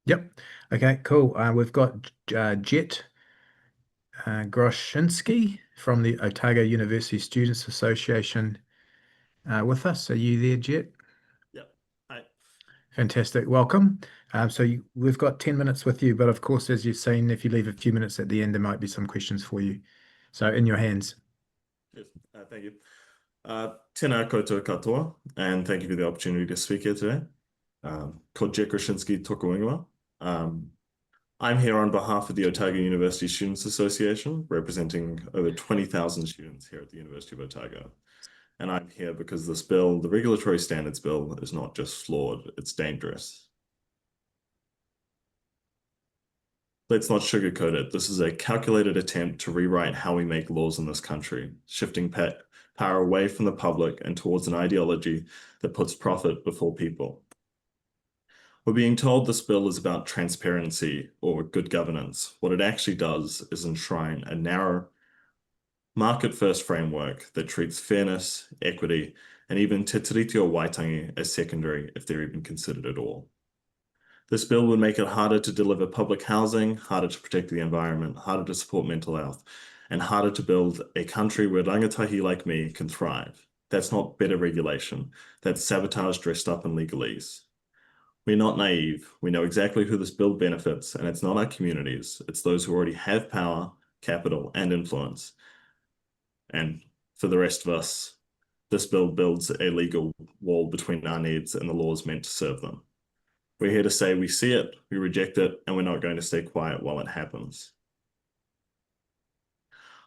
Yep. Okay, cool. We've got Jett Groshinski from the Otago University Students Association with us. Are you there, Jett? Yep. Hi. Fantastic. Welcome. We've got 10 minutes with you, but of course, as you've seen, if you leave a few minutes at the end, there might be some questions for you. So in your hands. Yes. Thank you. Tēnā koutou katoa, and thank you for the opportunity to speak here today. Ko Jett Groshinski tōku ingoa. I'm here on behalf of the Otago University Students Association, representing over 20,000 students here at the University of Otago. And I'm here because this bill, the Regulatory Standards Bill, is not just flawed, it's dangerous. Let's not sugarcoat it. This is a calculated attempt to rewrite how we make laws in this country, shifting power away from the public and towards an ideology that puts profit before people. We're being told this bill is about transparency or good governance. What it actually does is enshrine a narrow, market-first framework that treats fairness, equity, and even te tiriti o waitangi as secondary if they're even considered at all. This bill would make it harder to deliver public housing, harder to protect the environment, harder to support mental health, and harder to build a country where rangatahi like me can thrive. That's not better regulation. That's sabotage dressed up in legalese. We're not naive. We know exactly who this bill benefits, and it's not our communities. It's those who already have power, capital, and influence. And for the rest of us, this bill builds a legal wall between our needs and the laws meant to serve them. We're here to say we see it, we reject it, and we're not going to stay quiet while it happens.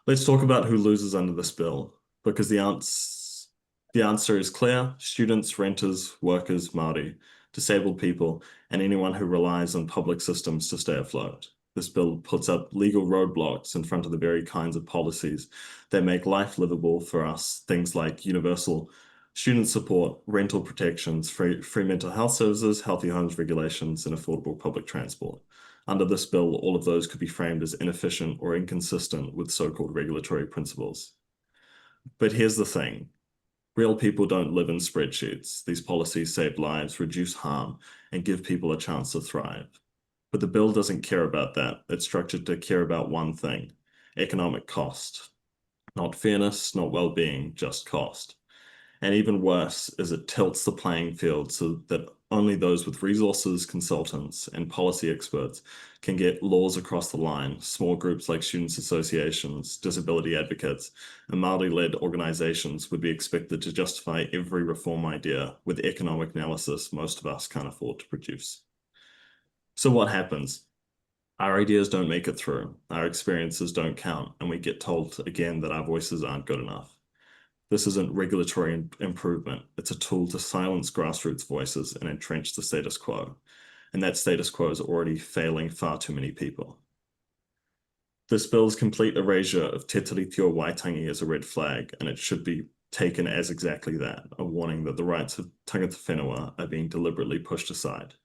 Let's talk about who loses under this bill, because the answer is clear: students, renters, workers, Māori, disabled people, and anyone who relies on public systems to stay afloat. This bill puts up legal roadblocks in front of the very kinds of policies that make life livable for us, things like universal student support, rental protections, free mental health services, healthy homes regulations, and affordable public transport. Under this bill, all of those could be framed as inefficient or inconsistent with so-called regulatory principles. But here's the thing. Real people don't live in spreadsheets. These policies save lives, reduce harm, and give people a chance to thrive. But the bill doesn't care about that. It's structured to care about one thing: economic cost. Not fairness, not well-being, just cost. And even worse is it tilts the playing field so that only those with resources, consultants, and policy experts can get laws across the line. Small groups like students' associations, disability advocates, and Māori-led organizations would be expected to justify every reform idea with economic analysis most of us can't afford to produce. So what happens? Our ideas don't make it through, our experiences don't count, and we get told again that our voices aren't good enough. This isn't regulatory improvement. It's a tool to silence grassroots voices and entrench the status quo. And that status quo is already failing far too many people. This bill's complete erasure of te tiriti o waitangi is a red flag, and it should be taken as exactly that, a warning that the rights of tangata whenua are being deliberately pushed aside.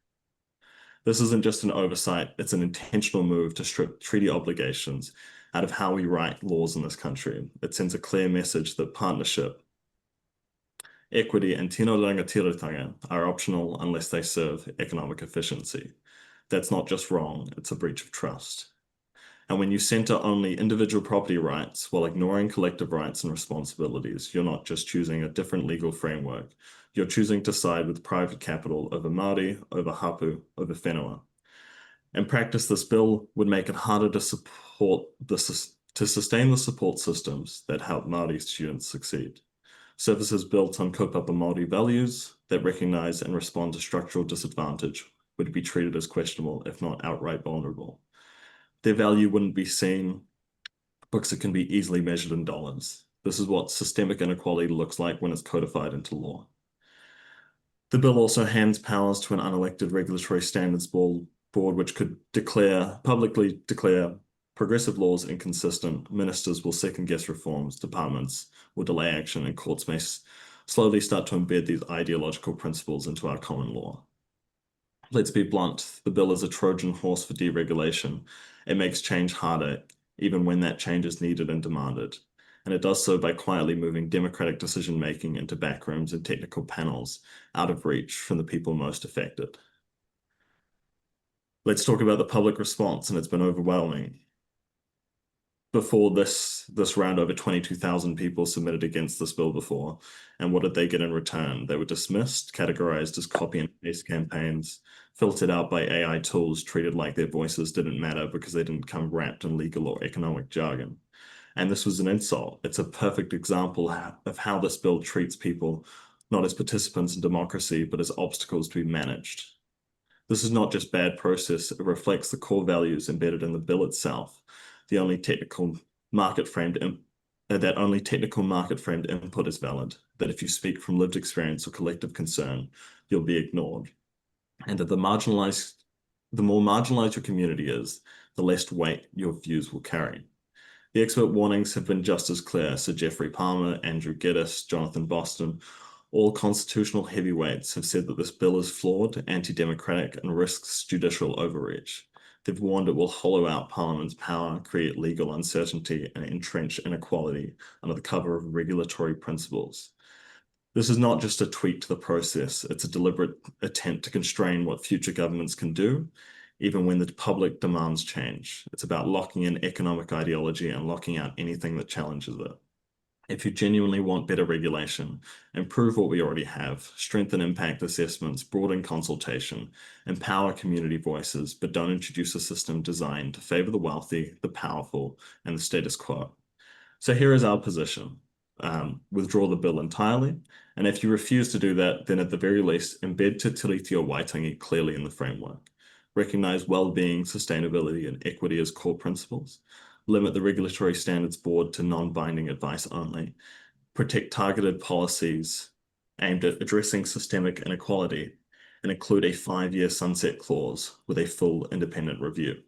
This isn't just an oversight, it's an intentional move to strip treaty obligations out of how we write laws in this country. It sends a clear message that partnership, equity, and tino rangatiratanga are optional unless they serve economic efficiency. That's not just wrong, it's a breach of trust. And when you center only individual property rights while ignoring collective rights and responsibilities, you're not just choosing a different legal framework, you're choosing to side with private capital over Māori, over hapu, over whenua. In practice, this bill would make it harder to sustain the support systems that help Māori students succeed. Services built on kaupapa Māori values that recognize and respond to structural disadvantage would be treated as questionable, if not outright vulnerable. Their value wouldn't be seen because it can be easily measured in dollars. This is what systemic inequality looks like when it's codified into law. The bill also hands powers to an unelected regulatory standards board which could publicly declare progressive laws inconsistent. Ministers will second-guess reforms, departments will delay action, and courts may slowly start to embed these ideological principles into our common law. Let's be blunt, the bill is a Trojan horse for deregulation. It makes change harder, even when that change is needed and demanded. And it does so by quietly moving democratic decision-making into backrooms and technical panels out of reach from the people most affected. Let's talk about the public response, and it's been overwhelming. Before this round, over 22,000 people submitted against this bill before. And what did they get in return? They were dismissed, categorized as copy and paste campaigns, filtered out by AI tools, treated like their voices didn't matter because they didn't come wrapped in legal or economic jargon. And this was an insult. It's a perfect example of how this bill treats people, not as participants in democracy, but as obstacles to be managed. This is not just bad process, it reflects the core values embedded in the bill itself. That only technical market-framed input is valid, that if you speak from lived experience or collective concern, you'll be ignored. And that the more marginalized your community is, the less weight your views will carry. The expert warnings have been just as clear. Sir Geoffrey Palmer, Andrew Geddes, Jonathan Boston, all constitutional heavyweights have said that this bill is flawed, anti-democratic, and risks judicial overreach. They've warned it will hollow out Parliament's power, create legal uncertainty, and entrench inequality under the cover of regulatory principles. This is not just a tweak to the process, it's a deliberate attempt to constrain what future governments can do, even when the public demands change. It's about locking in economic ideology and locking out anything that challenges it. If you genuinely want better regulation, improve what we already have, strengthen impact assessments, broaden consultation, empower community voices, but don't introduce a system designed to favor the wealthy, the powerful, and the status quo. So here is our position. Withdraw the bill entirely, and if you refuse to do that, then at the very least, embed Te Tiriti o Waitangi clearly in the framework. Recognize well-being, sustainability, and equity as core principles. Limit the Regulatory Standards Board to non-binding advice only, protect targeted policies aimed at addressing systemic inequality, and include a 5-year sunset clause with a full independent review.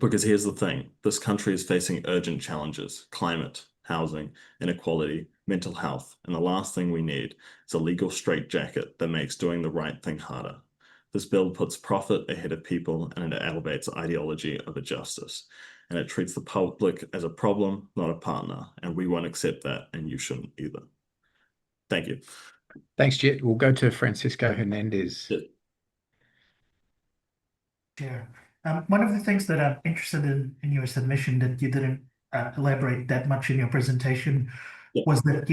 Because here's the thing, this country is facing urgent challenges: climate, housing, inequality, mental health, and the last thing we need is a legal straitjacket that makes doing the right thing harder. This bill puts profit ahead of people, and it elevates ideology over justice. And it treats the public as a problem, not a partner. And we won't accept that, and you shouldn't either. Thank you. Thanks, Jett. We'll go to Francisco Hernandez. Sure. One of the things that I'm interested in your submission that you didn't elaborate that much in your presentation was that,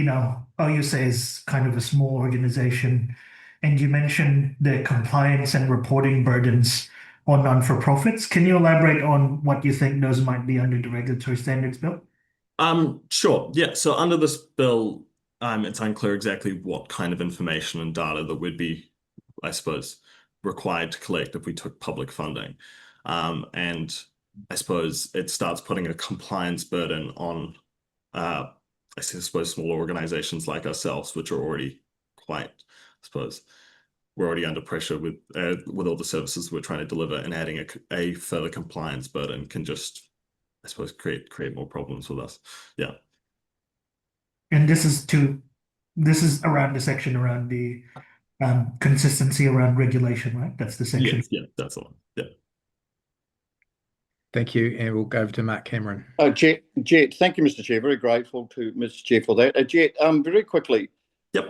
OUSA is kind of a small organization, and you mentioned the compliance and reporting burdens on non-for-profits. Can you elaborate on what you think those might be under the Regulatory Standards Bill? Sure. Yeah. So under this bill, it's unclear exactly what kind of information and data that would be, I suppose, required to collect if we took public funding. And I suppose it starts putting a compliance burden on, I suppose, small organizations like ourselves, which are already quite, I suppose, we're already under pressure with all the services we're trying to deliver, and adding a further compliance burden can just, I suppose, create more problems with us. Yeah. And this is around the section around the consistency around regulation, right? That's the section. Yes, yeah, that's the one. Yeah. Thank you, and we'll go over to Mark Cameron. Jett, thank you, Mr. Chair. Very grateful to Mr. Chair for that. Jett, very quickly, yep.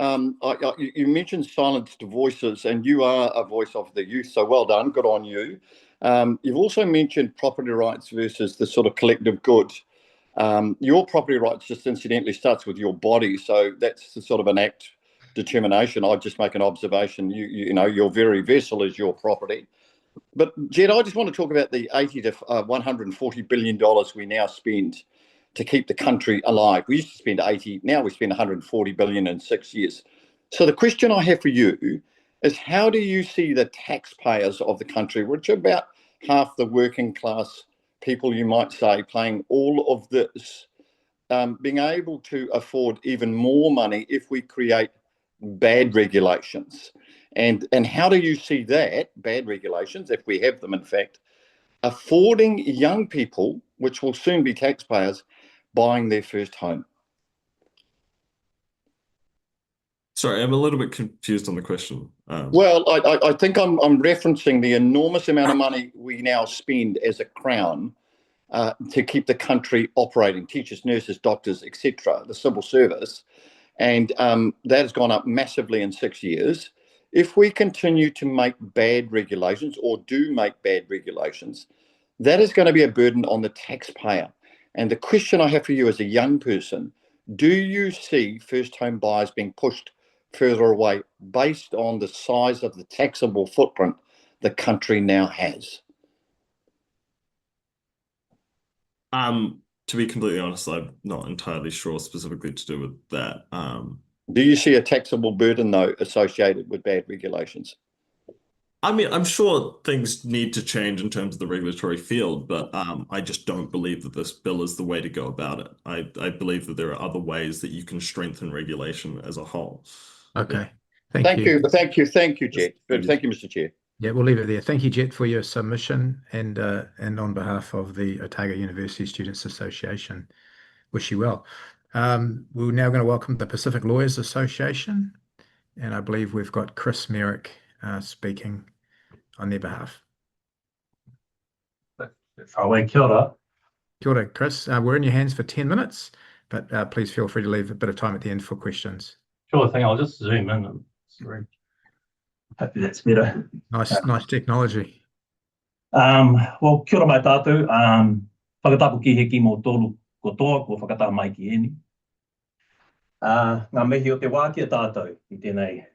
You mentioned silenced voices, and you are a voice of the youth, so well done, good on you. You've also mentioned property rights versus the sort of collective good. Your property rights just incidentally starts with your body, so that's the sort of an act determination. I just make an observation. You know, your very vessel is your property. But Jett, I just want to talk about the $80 to $140 billion we now spend to keep the country alive. We used to spend 80, now we spend 140 billion in 6 years. So the question I have for you is, how do you see the taxpayers of the country, which are about half the working class people, you might say, paying all of this, being able to afford even more money if we create bad regulations? And how do you see that, bad regulations, if we have them in fact, affording young people, which will soon be taxpayers, buying their first home? Sorry, I'm a little bit confused on the question. Well, I think I'm referencing the enormous amount of money we now spend as a crown to keep the country operating, teachers, nurses, doctors, etc., the civil service. And that has gone up massively in 6 years. if we continue to make bad regulations or do make bad regulations, that is going to be a burden on the taxpayer. And the question I have for you as a young person, do you see first home buyers being pushed further away based on the size of the taxable footprint the country now has? To be completely honest, I'm not entirely sure specifically to do with that. Do you see a taxable burden, though, associated with bad regulations? I mean, I'm sure things need to change in terms of the regulatory field, but I just don't believe that this bill is the way to go about it. I believe that there are other ways that you can strengthen regulation as a whole. Okay. Thank you, Jett. Yes, Thank you, Mr. Chair. Yeah, we'll leave it there. Thank you, Jett, for your submission, and on behalf of the Otago University Students Association, wish you well. We're now going to welcome the Pacific Lawyers Association, and I believe we've got Chris Merrick speaking on their behalf. Kia ora. Kia ora, Chris. We're in your hands for 10 minutes, but please feel free to leave a bit of time at the end for questions. Sure thing, I'll just zoom in. Sorry. Hopefully that's better. Nice technology. Well, kia ora mai tātou. Whakatapu ki heki mō tōru kotoa, ko whakataha mai ki eni. Ngā mihi o te wā kia tātou i tēnei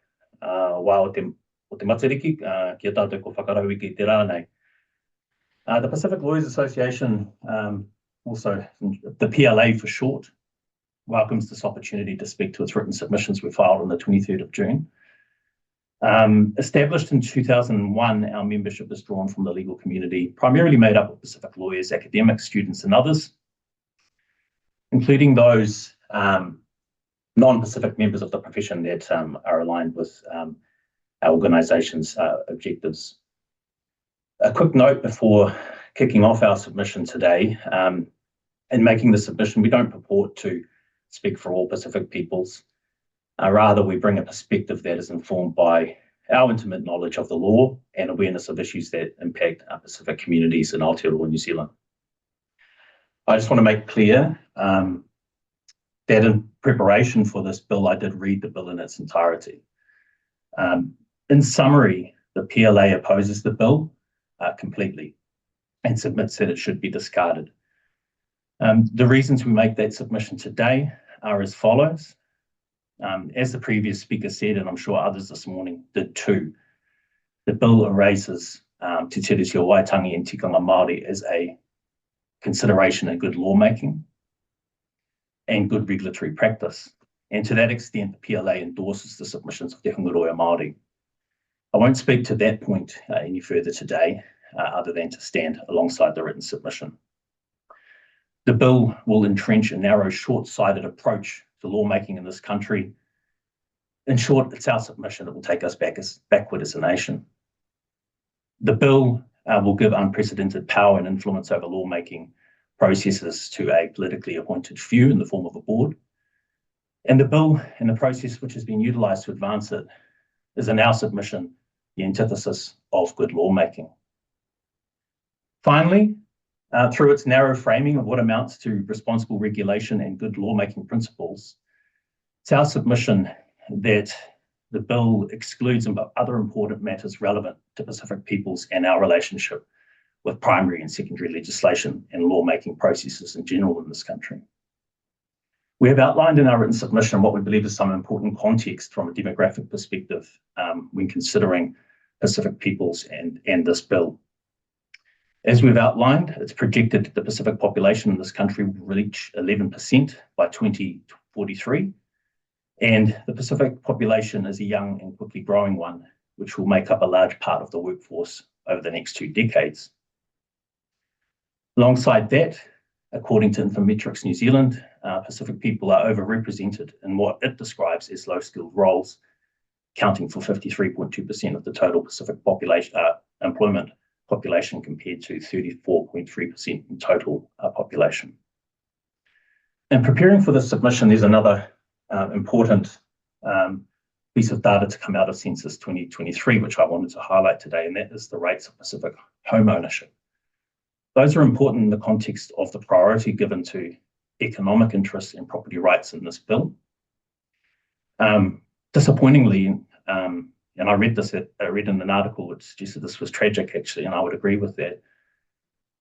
wā o te matariki, kia tātou ko whakarau ki te rānei. The Pacific Lawyers Association, also the PLA for short, welcomes this opportunity to speak to its written submissions we filed on the 23rd of June. Established in 2001, our membership is drawn from the legal community, primarily made up of Pacific lawyers, academics, students, and others, including those non-Pacific members of the profession that are aligned with our organisation's objectives. A quick note before kicking off our submission today. In making the submission, we don't purport to speak for all Pacific peoples. Rather, we bring a perspective that is informed by our intimate knowledge of the law and awareness of issues that impact our Pacific communities in Aotearoa, New Zealand. I just want to make clear that in preparation for this bill, I did read the bill in its entirety. In summary, the PLA opposes the bill completely and submits that it should be discarded. The reasons we make that submission today are as follows. As the previous speaker said, and I'm sure others this morning did too, the bill erases Te Tiriti o Waitangi and Tikanga Māori as a consideration in good lawmaking and good regulatory practice. And to that extent, the PLA endorses the submissions of Te Hungaroa Māori. I won't speak to that point any further today, other than to stand alongside the written submission. The bill will entrench a narrow, short-sighted approach to lawmaking in this country. In short, it's our submission that will take us backward as a nation. The bill will give unprecedented power and influence over lawmaking processes to a politically appointed few in the form of a board. And the bill and the process which has been utilised to advance it is in our submission the antithesis of good lawmaking. Finally, through its narrow framing of what amounts to responsible regulation and good lawmaking principles, it's our submission that the bill excludes other important matters relevant to Pacific peoples and our relationship with primary and secondary legislation and lawmaking processes in general in this country. We have outlined in our written submission what we believe is some important context from a demographic perspective when considering Pacific peoples and this bill. As we've outlined, it's projected the Pacific population in this country will reach 11% by 2043. And the Pacific population is a young and quickly growing one, which will make up a large part of the workforce over the next 2 decades. Alongside that, according to Infometrics New Zealand, Pacific people are overrepresented in what it describes as low-skilled roles, accounting for 53.2% of the total Pacific population employment population compared to 34.3% in total population. In preparing for this submission, there's another important piece of data to come out of Census 2023, which I wanted to highlight today, and that is the rates of Pacific home ownership. Those are important in the context of the priority given to economic interests and property rights in this bill. Disappointingly, and I read in an article which suggested this was tragic, actually, and I would agree with that.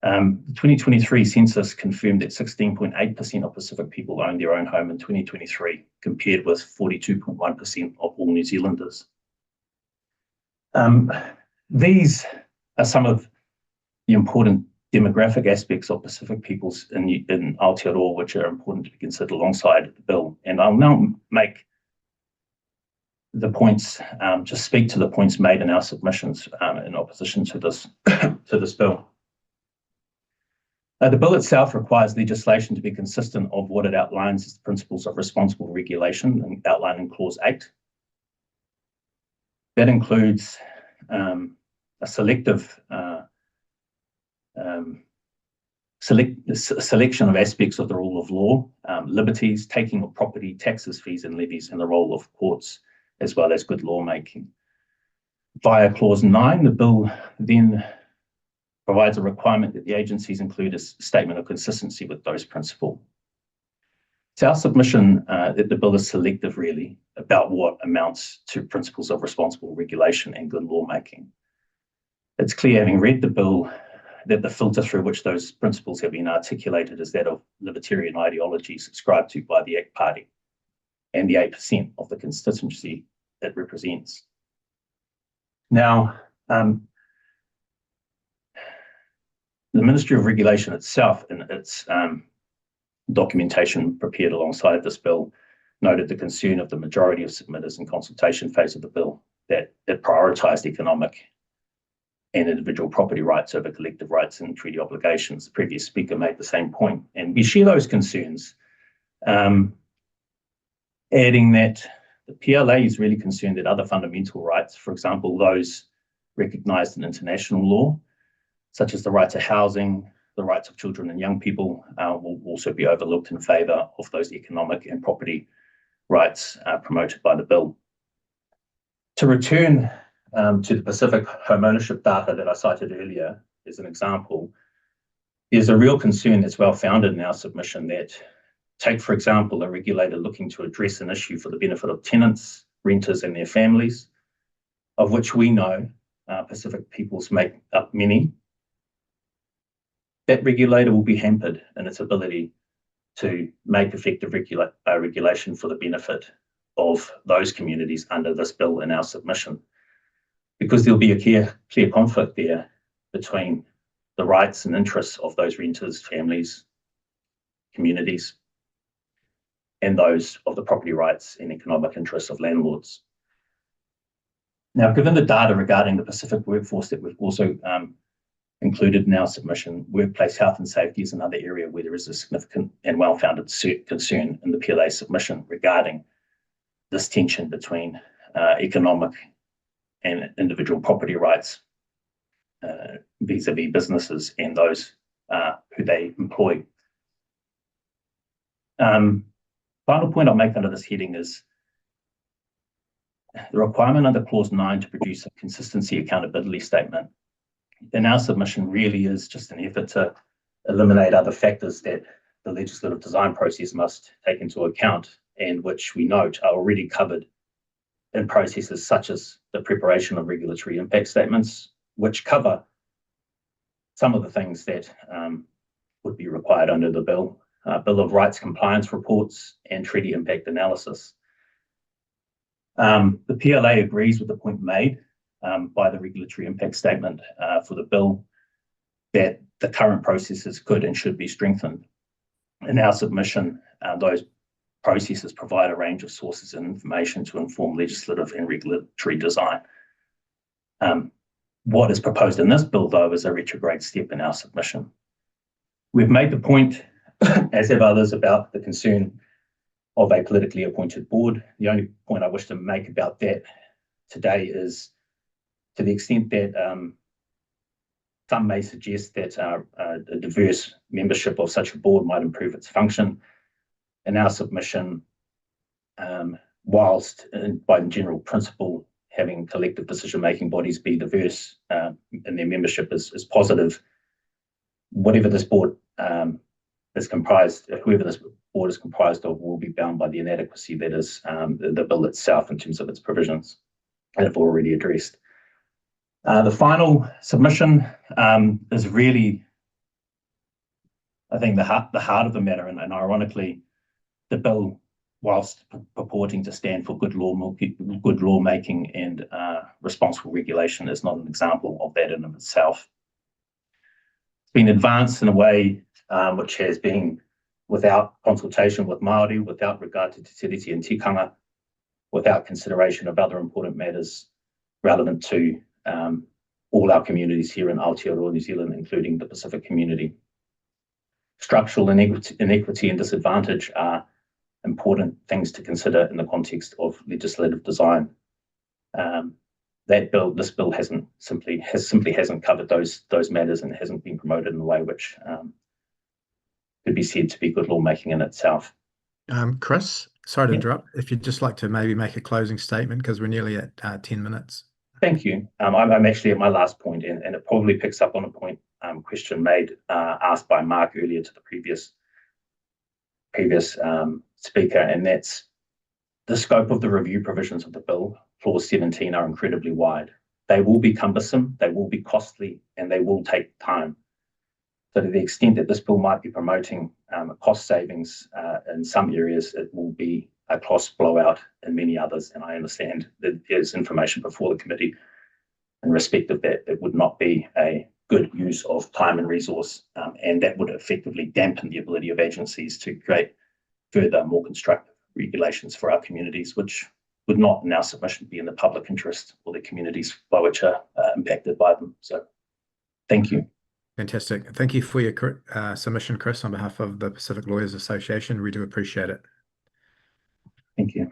The 2023 census confirmed that 16.8% of Pacific people owned their own home in 2023, compared with 42.1% of all New Zealanders. These are some of the important demographic aspects of Pacific peoples in Aotearoa, which are important to be considered alongside the bill. And I'll now make the points, just speak to the points made in our submissions in opposition to this to this bill. The bill itself requires legislation to be consistent of what it outlines as the principles of responsible regulation and outlined in Clause 8. That includes a selective selection of aspects of the rule of law, liberties, taking of property, taxes, fees and levies, and the role of courts, as well as good lawmaking. Via Clause 9, the bill then provides a requirement that the agencies include a statement of consistency with those principles. It's our submission that the bill is selective, really, about what amounts to principles of responsible regulation and good lawmaking. It's clear, having read the bill, that the filter through which those principles have been articulated is that of libertarian ideology subscribed to by the ACT Party and the 8% of the constituency it represents. Now, the Ministry of Regulation itself, in its documentation prepared alongside this bill, noted the concern of the majority of submitters in consultation phase of the bill, that it prioritised economic and individual property rights over collective rights and treaty obligations. The previous speaker made the same point, and we share those concerns, adding that the PLA is really concerned that other fundamental rights, for example, those recognised in international law, such as the right to housing, the rights of children and young people, will also be overlooked in favour of those economic and property rights promoted by the bill. To return to the Pacific home ownership data that I cited earlier as an example, there's a real concern that's well founded in our submission that, take for example, a regulator looking to address an issue for the benefit of tenants, renters and their families, of which we know Pacific peoples make up many. That regulator will be hampered in its ability to make effective regulation for the benefit of those communities under this bill in our submission, because there'll be a clear conflict there between the rights and interests of those renters, families, communities, and those of the property rights and economic interests of landlords. Now, given the data regarding the Pacific workforce that we've also included in our submission, workplace health and safety is another area where there is a significant and well-founded concern in the PLA submission regarding this tension between economic and individual property rights vis-a-vis businesses and those who they employ. Final point I'll make under this heading is the requirement under Clause 9 to produce a consistency accountability statement in our submission really is just an effort to eliminate other factors that the legislative design process must take into account, and which we note are already covered in processes such as the preparation of regulatory impact statements, which cover some of the things that would be required under the bill. Bill of Rights compliance reports and treaty impact analysis. The PLA agrees with the point made by the regulatory impact statement for the bill that the current processes could and should be strengthened. In our submission, those processes provide a range of sources and information to inform legislative and regulatory design. What is proposed in this bill, though, is a retrograde step in our submission. We've made the point, as have others, about the concern of a politically appointed board. The only point I wish to make about that today is, to the extent that some may suggest that a diverse membership of such a board might improve its function. In our submission, whilst by general principle, having collective decision-making bodies be diverse in their membership is positive, whatever this board is comprised, whoever this board is comprised of, will be bound by the inadequacy that is the bill itself in terms of its provisions. and have already addressed. The final submission is really, I think, the heart of the matter, and ironically, the bill, whilst purporting to stand for good lawmaking and responsible regulation, is not an example of that in of itself. It's been advanced in a way which has been without consultation with Māori, without regard to te tiriti and tikanga, without consideration of other important matters relevant to all our communities here in Aotearoa, New Zealand, including the Pacific community. Structural inequity and disadvantage are important things to consider in the context of legislative design. This bill simply hasn't covered those matters and hasn't been promoted in a way which could be said to be good lawmaking in itself. Chris, sorry to interrupt. If you'd just like to maybe make a closing statement, because we're nearly at 10 minutes. Thank you. I'm actually at my last point, and it probably picks up on a point question asked by Mark earlier to the previous speaker, and that's the scope of the review provisions of the bill. Clause 17 are incredibly wide. They will be cumbersome, they will be costly, and they will take time. So to the extent that this bill might be promoting cost savings in some areas, it will be a cost blowout in many others. And I understand that there's information before the committee in respect of that. It would not be a good use of time and resource, and that would effectively dampen the ability of agencies to create further, more constructive regulations for our communities, which would not, in our submission, be in the public interest or the communities by which are impacted by them. So thank you. Fantastic. Thank you for your submission, Chris, on behalf of the Pacific Lawyers Association. We do appreciate it. Thank you.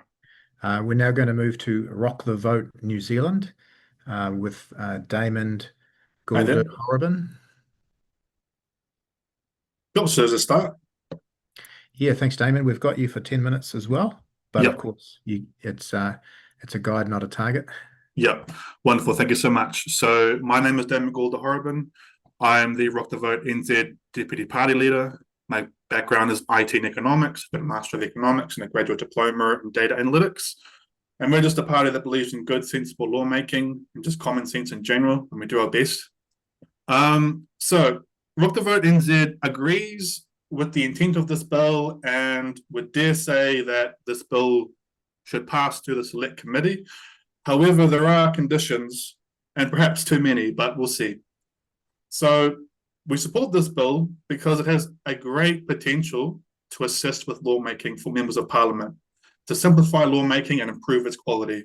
We're now going to move to Rock the Vote New Zealand with Daymond Goulder-Horobin. So as a start. Yeah, thanks, Daymond. We've got you for 10 minutes as well, but of course, it's a guide, not a target. Yeah, wonderful. Thank you so much. So my name is Daymond Goulder-Horobin. I am the Rock the Vote NZ Deputy Party Leader. My background is IT and economics. I've got a Master of Economics and a graduate diploma in data analytics. And we're just a party that believes in good, sensible lawmaking and just common sense in general, and we do our best. So Rock the Vote NZ agrees with the intent of this bill and would dare say that this bill should pass through the select committee. However, there are conditions, and perhaps too many, but we'll see. So we support this bill because it has a great potential to assist with lawmaking for members of parliament, to simplify lawmaking and improve its quality.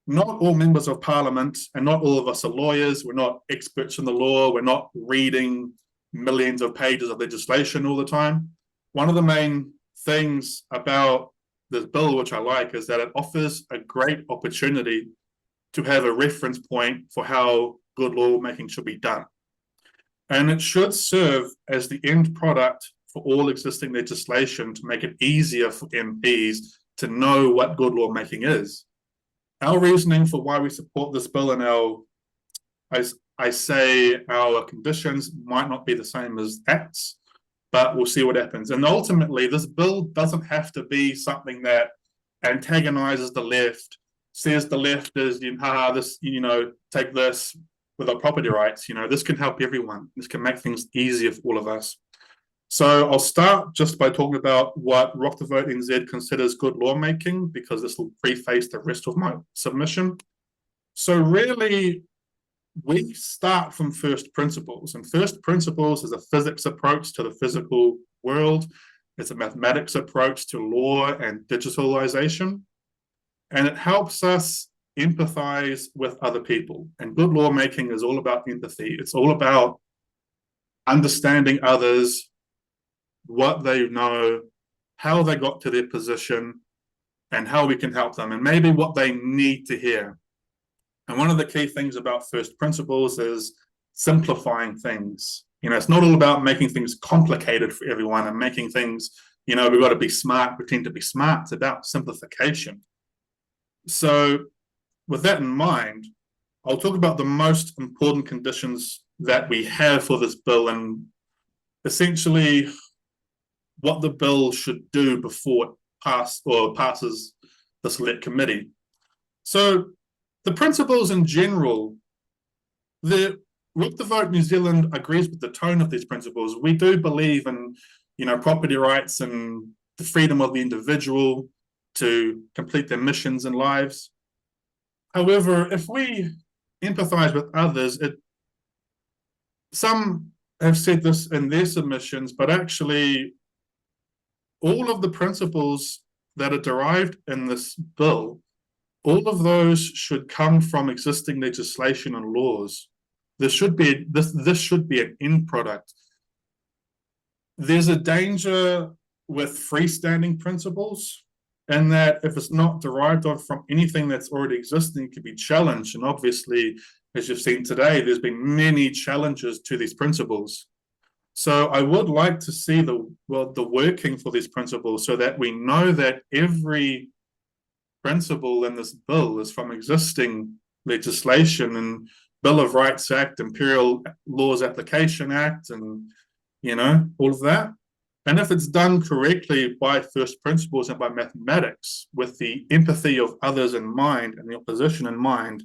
Not all members of parliament, and not all of us are lawyers, we're not experts in the law, we're not reading millions of pages of legislation all the time. One of the main things about this bill, which I like, is that it offers a great opportunity to have a reference point for how good lawmaking should be done. And it should serve as the end product for all existing legislation to make it easier for MPs to know what good lawmaking is. Our reasoning for why we support this bill and our conditions might not be the same as acts, but we'll see what happens. And ultimately, this bill doesn't have to be something that antagonizes the left, says the left is, take this with our property rights. This can help everyone. This can make things easier for all of us. So I'll start just by talking about what Rock the Vote NZ considers good lawmaking, because this will preface the rest of my submission. So really, we start from first principles, and first principles is a physics approach to the physical world. It's a mathematics approach to law and digitalization, and it helps us empathize with other people. And good lawmaking is all about empathy. It's all about understanding others, what they know, how they got to their position, and how we can help them, and maybe what they need to hear. And one of the key things about first principles is simplifying things. It's not all about making things complicated for everyone and making things, we've got to be smart, pretend to be smart. It's about simplification. So with that in mind, I'll talk about the most important conditions that we have for this bill and essentially what the bill should do before it passes the select committee. So the principles in general, with the Vote New Zealand agrees with the tone of these principles. We do believe in, property rights and the freedom of the individual to complete their missions and lives. However, if we empathize with others, some have said this in their submissions, but actually all of the principles that are derived in this bill, all of those should come from existing legislation and laws. This should be an end product. There's a danger with freestanding principles, and that if it's not derived from anything that's already existing, it could be challenged. And obviously, as you've seen today, there's been many challenges to these principles. So I would like to see the working for these principles, so that we know that every principle in this bill is from existing legislation and Bill of Rights Act, Imperial Laws Application Act, and all of that. And if it's done correctly by first principles and by mathematics, with the empathy of others in mind and the opposition in mind,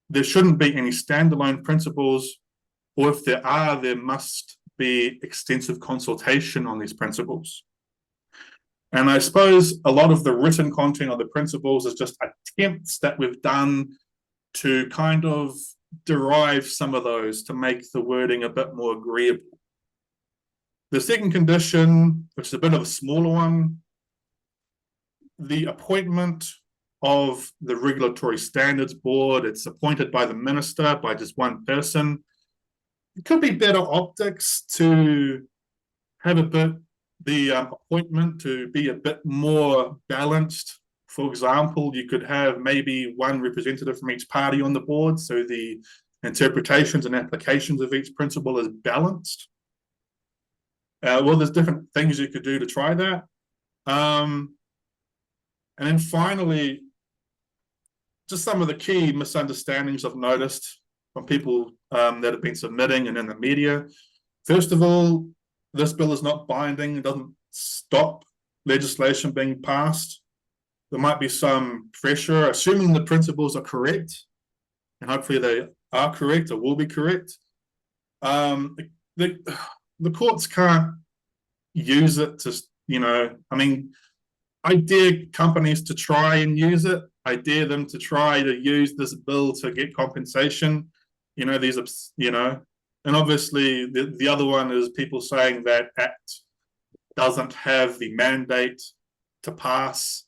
there shouldn't be any standalone principles, or if there are, there must be extensive consultation on these principles. And I suppose a lot of the written content of the principles is just attempts that we've done to kind of derive some of those to make the wording a bit more agreeable. The second condition, which is a bit of a smaller one, the appointment of the Regulatory Standards Board. It's appointed by the minister, by just one person. It could be better optics to have the appointment to be a bit more balanced. For example, you could have maybe one representative from each party on the board, so the interpretations and applications of each principle is balanced. Well, there's different things you could do to try that. And then finally, just some of the key misunderstandings I've noticed from people that have been submitting and in the media. First of all, this bill is not binding. It doesn't stop legislation being passed. There might be some pressure, assuming the principles are correct, and hopefully they are correct or will be correct. The courts can't use it to, I dare companies to try and use it. I dare them to try to use this bill to get compensation. And obviously the other one is people saying that Act doesn't have the mandate to pass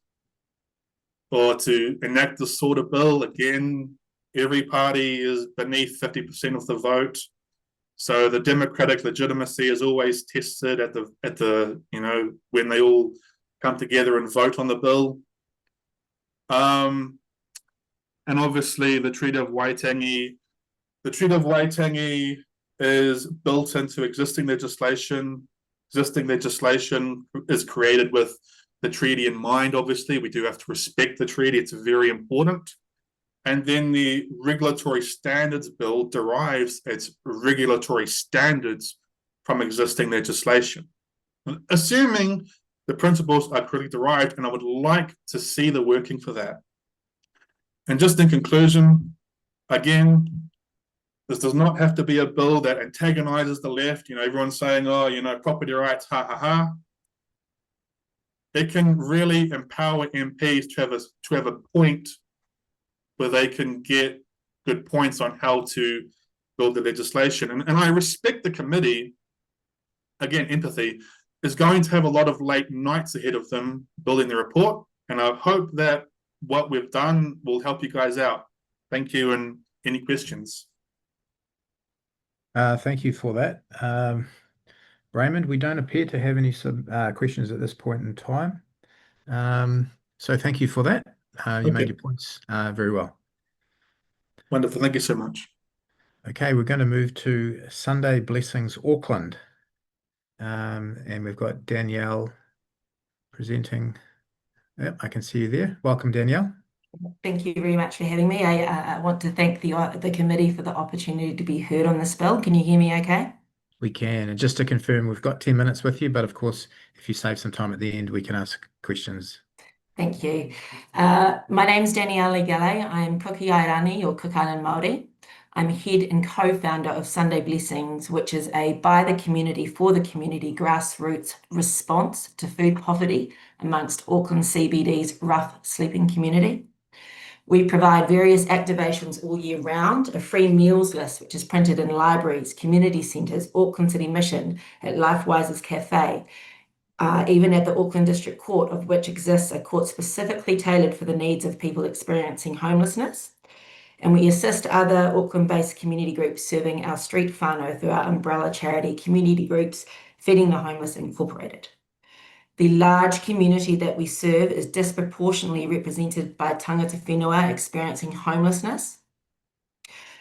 or to enact this sort of bill. Again, every party is beneath 50% of the vote. So the democratic legitimacy is always tested at the when they all come together and vote on the bill. And obviously the Treaty of Waitangi is built into existing legislation. Existing legislation is created with the treaty in mind. Obviously, we do have to respect the treaty. It's very important. And then the Regulatory Standards Bill derives its regulatory standards from existing legislation. Assuming the principles are correctly derived, and I would like to see the working for that. And just in conclusion, again, this does not have to be a bill that antagonizes the left. Everyone's saying, property rights, ha, ha, ha. It can really empower MPs to have a point where they can get good points on how to build the legislation. And I respect the committee, again, empathy, is going to have a lot of late nights ahead of them building the report. And I hope that what we've done will help you guys out. Thank you, and any questions? Thank you for that. Raymond, we don't appear to have any questions at this point in time. So thank you for that. You made your points very well. Wonderful. Thank you so much. Okay, we're going to move to Sunday Blessings Auckland. And we've got Danielle presenting. Yep, I can see you there. Welcome, Danielle. Thank you very much for having me. I want to thank the committee for the opportunity to be heard on this bill. Can you hear me okay? We can. And just to confirm, we've got 10 minutes with you, but of course, if you save some time at the end, we can ask questions. Thank you. My name's Danielle LeGallais. I'm Kuki Airani, or Cook Island Māori. I'm head and co-founder of Sunday Blessings, which is a by the community, for the community grassroots response to food poverty amongst Auckland CBD's rough sleeping community. We provide various activations all year round, a free meals list, which is printed in libraries, community centres, Auckland City Mission, at Lifewise's Cafe, even at the Auckland District Court, of which exists a court specifically tailored for the needs of people experiencing homelessness. And we assist other Auckland-based community groups serving our street whānau through our umbrella charity Community Groups Feeding the Homeless Incorporated. The large community that we serve is disproportionately represented by tangata whenua experiencing homelessness.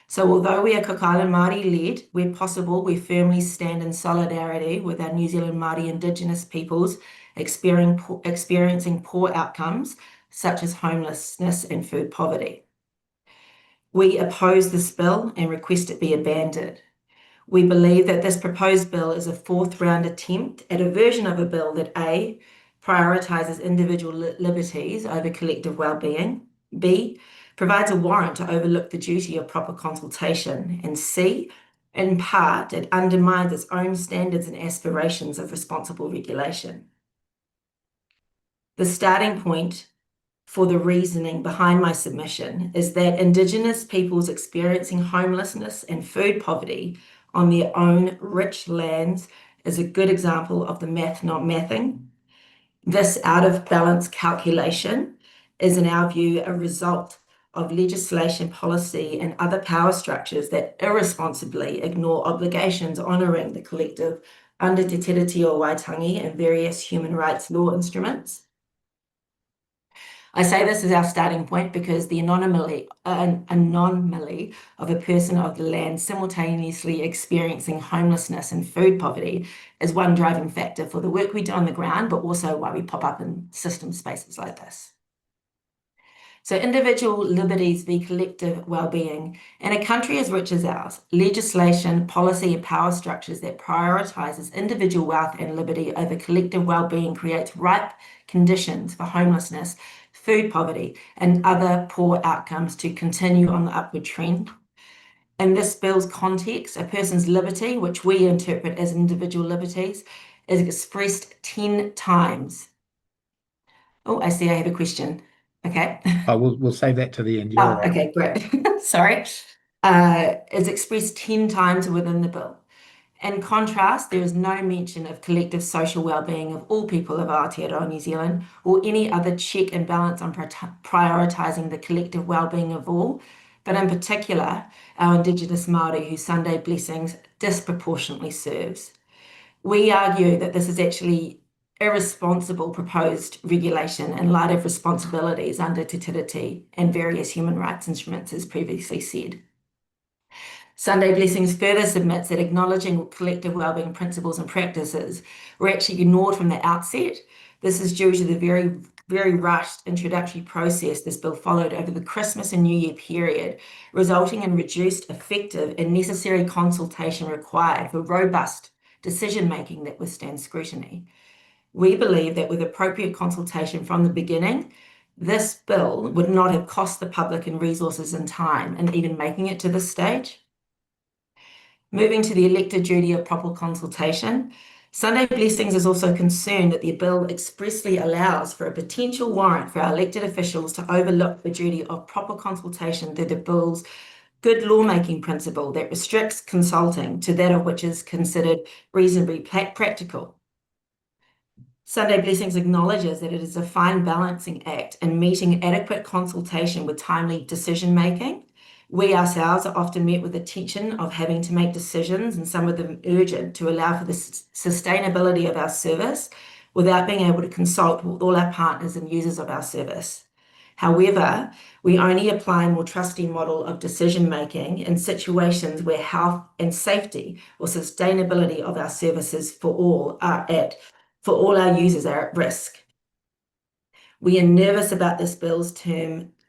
So although we are Cook Island Māori led, where possible, we firmly stand in solidarity with our New Zealand Māori Indigenous peoples experiencing poor outcomes, such as homelessness and food poverty. We oppose this bill and request it be abandoned. We believe that this proposed bill is a fourth round attempt at a version of a bill that A, prioritises individual liberties over collective well-being, B, provides a warrant to overlook the duty of proper consultation, and C, in part, it undermines its own standards and aspirations of responsible regulation. The starting point for the reasoning behind my submission is that Indigenous peoples experiencing homelessness and food poverty on their own rich lands is a good example of the math not mathing. This out of balance calculation is, in our view, a result of legislation, policy, and other power structures that irresponsibly ignore obligations honouring the collective under Te Tiriti o Waitangi and various human rights law instruments. I say this as our starting point because the anomaly of a person of the land simultaneously experiencing homelessness and food poverty is one driving factor for the work we do on the ground, but also why we pop up in system spaces like this. So individual liberties v collective well-being. In a country as rich as ours, legislation, policy, and power structures that prioritises individual wealth and liberty over collective well-being creates ripe conditions for homelessness, food poverty, and other poor outcomes to continue on the upward trend. In this bill's context, a person's liberty, which we interpret as individual liberties, is expressed 10 times. Oh, I see I have a question. Okay. We'll save that to the end. Oh, okay, great. Sorry. Is expressed 10 times within the bill. In contrast, there is no mention of collective social well-being of all people of Aotearoa New Zealand or any other check and balance on prioritising the collective well-being of all, but in particular, our Indigenous Māori who Sunday Blessings disproportionately serves. We argue that this is actually irresponsible proposed regulation in light of responsibilities under Te Tiriti and various human rights instruments, as previously said. Sunday Blessings further submits that acknowledging collective wellbeing principles and practices were actually ignored from the outset. This is due to the very rushed introductory process this bill followed over the Christmas and New Year period, resulting in reduced, effective, and necessary consultation required for robust decision-making that withstands scrutiny. We believe that with appropriate consultation from the beginning, this bill would not have cost the public in resources and time in even making it to this stage. Moving to the elected duty of proper consultation, Sunday Blessings is also concerned that the bill expressly allows for a potential warrant for our elected officials to overlook the duty of proper consultation through the bill's good lawmaking principle that restricts consulting to that of which is considered reasonably practical. Sunday Blessings acknowledges that it is a fine balancing act in meeting adequate consultation with timely decision-making. We ourselves are often met with the tension of having to make decisions, and some of them urgent, to allow for the sustainability of our service without being able to consult with all our partners and users of our service. However, we only apply a more trusty model of decision-making in situations where health and safety or sustainability of our services for all our users are at risk. We are nervous about this bill's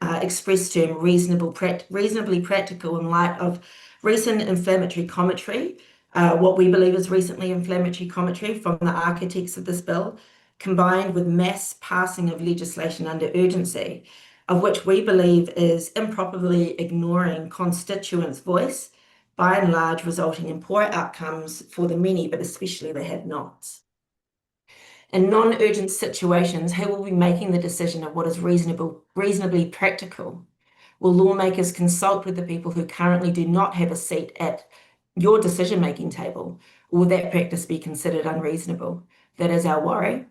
express term reasonably practical in light of recent inflammatory commentary, what we believe is recently inflammatory commentary from the architects of this bill, combined with mass passing of legislation under urgency, of which we believe is improperly ignoring constituents' voice, by and large resulting in poor outcomes for the many, but especially the have-nots. In non-urgent situations, who will be making the decision of what is reasonably practical? Will lawmakers consult with the people who currently do not have a seat at your decision-making table, or will that practice be considered unreasonable? That is our worry.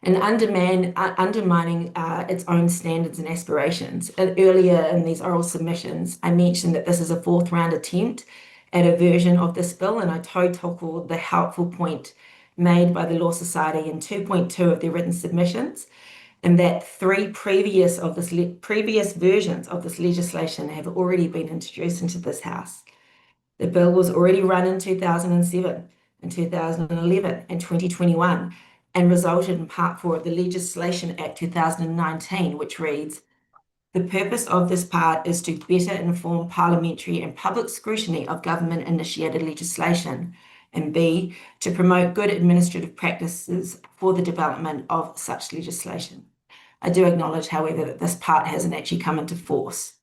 And undermining its own standards and aspirations. Earlier in these oral submissions, I mentioned that this is a fourth-round attempt at a version of this bill, and I tautoko the helpful point made by the Law Society in 2.2 of their written submissions, and that 3 previous versions of this legislation have already been introduced into this House. The bill was already run in 2007, in 2011, and 2021, and resulted in Part 4 of the Legislation Act 2019, which reads, "The purpose of this part is to better inform parliamentary and public scrutiny of government-initiated legislation, and B, to promote good administrative practices for the development of such legislation." I do acknowledge, however, that this part hasn't actually come into force.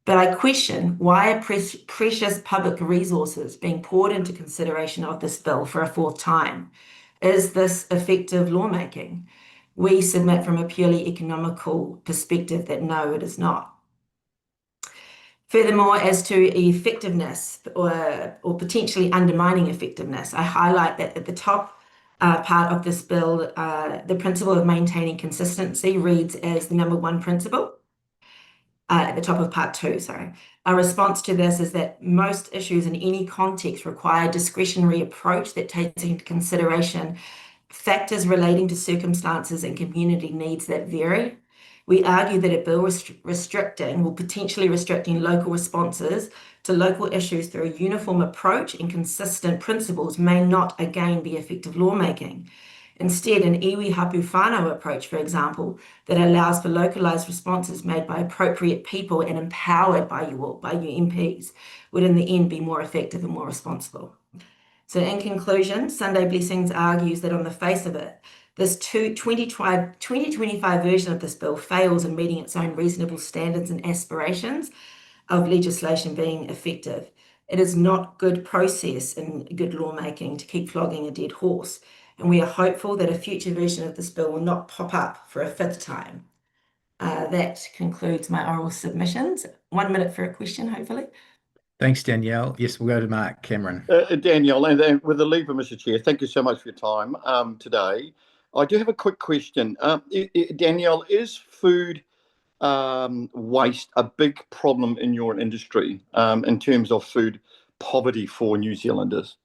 But I question, why are precious public resources being poured into consideration of this bill for a fourth time? Is this effective lawmaking? We submit from a purely economical perspective that no, it is not. Furthermore, as to effectiveness or potentially undermining effectiveness, I highlight that at the top part of this bill, the principle of maintaining consistency reads as the number 1 principle. At the top of Part 2, sorry. Our response to this is that most issues in any context require a discretionary approach that takes into consideration factors relating to circumstances and community needs that vary. We argue that a bill potentially restricting local responses to local issues through a uniform approach and consistent principles may not again be effective lawmaking. Instead, an iwi hapu whānau approach, for example, that allows for localised responses made by appropriate people and empowered by you MPs, would in the end be more effective and more responsible. So in conclusion, Sunday Blessings argues that on the face of it, this 2025 version of this bill fails in meeting its own reasonable standards and aspirations of legislation being effective. It is not good process and good lawmaking to keep flogging a dead horse, and we are hopeful that a future version of this bill will not pop up for a 5th time. That concludes my oral submissions. 1 minute for a question, hopefully. Thanks, Danielle. Yes, we'll go to Mark Cameron. Danielle, and with the leave of Mr. Chair, thank you so much for your time today. I do have a quick question. Danielle, is food waste a big problem in your industry in terms of food poverty for New Zealanders?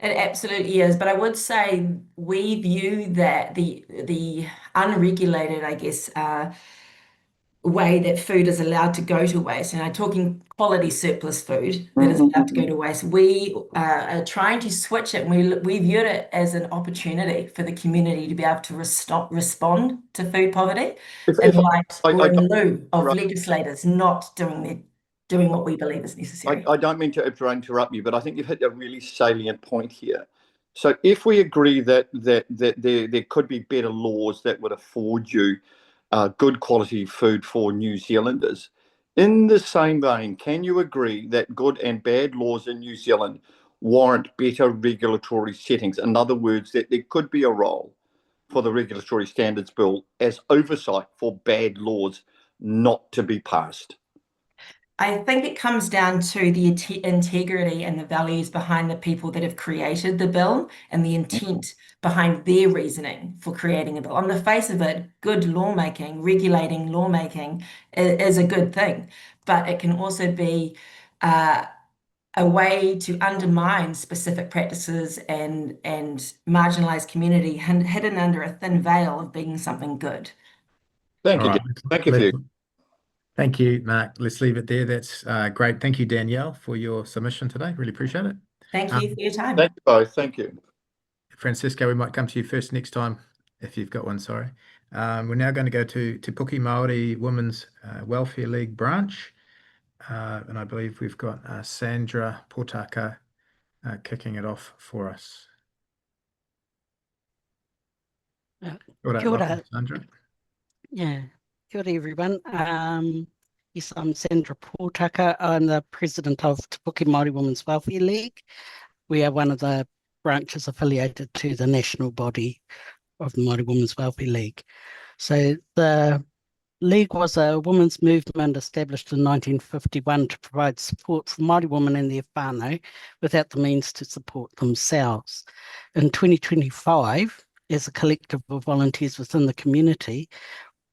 It absolutely is, but I would say we view that the unregulated, I guess, way that food is allowed to go to waste, and I'm talking quality surplus food that is allowed to go to waste. We are trying to switch it, and we viewed it as an opportunity for the community to be able to respond to food poverty in lieu of legislators not doing what we believe is necessary. I don't mean to interrupt you, but I think you've hit a really salient point here. So if we agree that there could be better laws that would afford you good quality food for New Zealanders, in the same vein, can you agree that good and bad laws in New Zealand warrant better regulatory settings? In other words, that there could be a role for the Regulatory Standards Bill as oversight for bad laws not to be passed? I think it comes down to the integrity and the values behind the people that have created the bill and the intent behind their reasoning for creating a bill. On the face of it, good lawmaking, regulating lawmaking is a good thing, but it can also be a way to undermine specific practices and marginalized community hidden under a thin veil of being something good. Thank you. All right. Thank you. Thank you, Mark. Let's leave it there. That's great. Thank you, Danielle, for your submission today. Really appreciate it. Thank you for your time. Thank you both. Thank you. Francisco, we might come to you first next time, if you've got one, sorry. We're now going to go to Te Puke Māori Women's Welfare League branch. And I believe we've got Sandra Potaka kicking it off for us. Kia ora, Kia ora. welcome, Sandra. Yeah, kia ora everyone. Yes, I'm Sandra Potaka. I'm the president of Te Puke Māori Women's Welfare League. We are one of the branches affiliated to the national body of the Māori Women's Welfare League. So the League was a women's movement established in 1951 to provide support for Māori women and their whānau without the means to support themselves. In 2025, as a collective of volunteers within the community,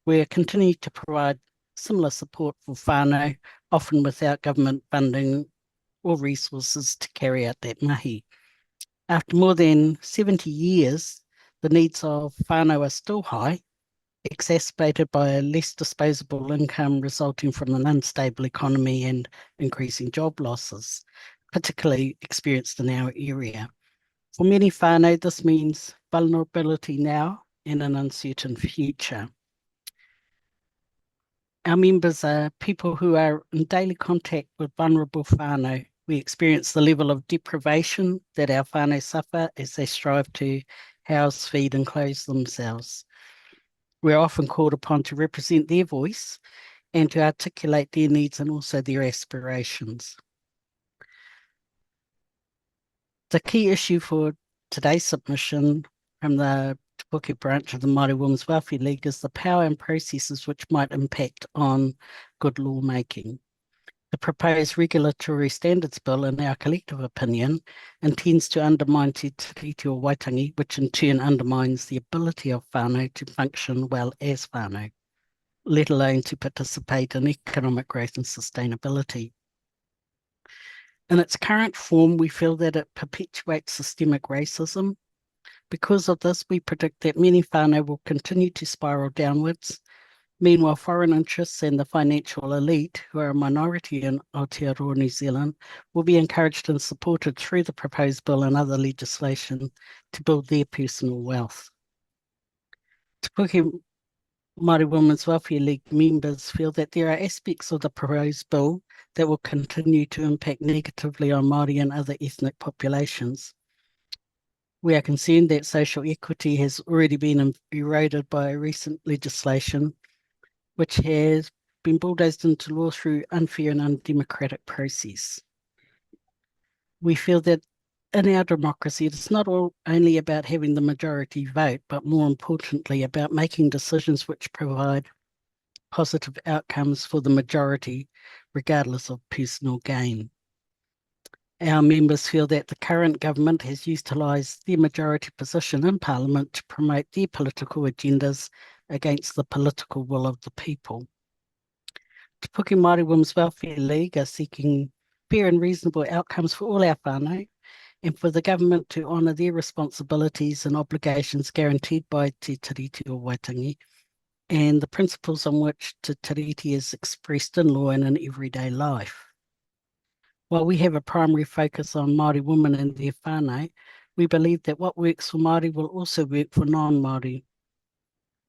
we're continuing to provide similar support for whānau, often without government funding or resources to carry out that mahi. After more than 70 years, the needs of whānau are still high, exacerbated by a less disposable income resulting from an unstable economy and increasing job losses, particularly experienced in our area. For many whānau, this means vulnerability now and an uncertain future. Our members are people who are in daily contact with vulnerable whānau. We experience the level of deprivation that our whānau suffer as they strive to house, feed and clothe themselves. We're often called upon to represent their voice and to articulate their needs and also their aspirations. The key issue for today's submission from the Te Puke branch of the Māori Women's Welfare League is the power and processes which might impact on good lawmaking. The proposed regulatory standards bill, in our collective opinion, intends to undermine te tiriti o Waitangi, which in turn undermines the ability of whānau to function well as whānau, let alone to participate in economic growth and sustainability. In its current form, we feel that it perpetuates systemic racism. Because of this, we predict that many whānau will continue to spiral downwards. Meanwhile, foreign interests and the financial elite, who are a minority in Aotearoa, New Zealand, will be encouraged and supported through the proposed bill and other legislation to build their personal wealth. Te Puke Māori Women's Welfare League members feel that there are aspects of the proposed bill that will continue to impact negatively on Māori and other ethnic populations. We are concerned that social equity has already been eroded by recent legislation, which has been bulldozed into law through unfair and undemocratic process. We feel that in our democracy, it's not only about having the majority vote, but more importantly, about making decisions which provide positive outcomes for the majority, regardless of personal gain. Our members feel that the current government has utilised their majority position in Parliament to promote their political agendas against the political will of the people. Te Puke Māori Women's Welfare League are seeking fair and reasonable outcomes for all our whānau, and for the government to honour their responsibilities and obligations guaranteed by te tiriti o Waitangi, and the principles on which te tiriti is expressed in law and in everyday life. While we have a primary focus on Māori women and their whānau, we believe that what works for Māori will also work for non-Māori.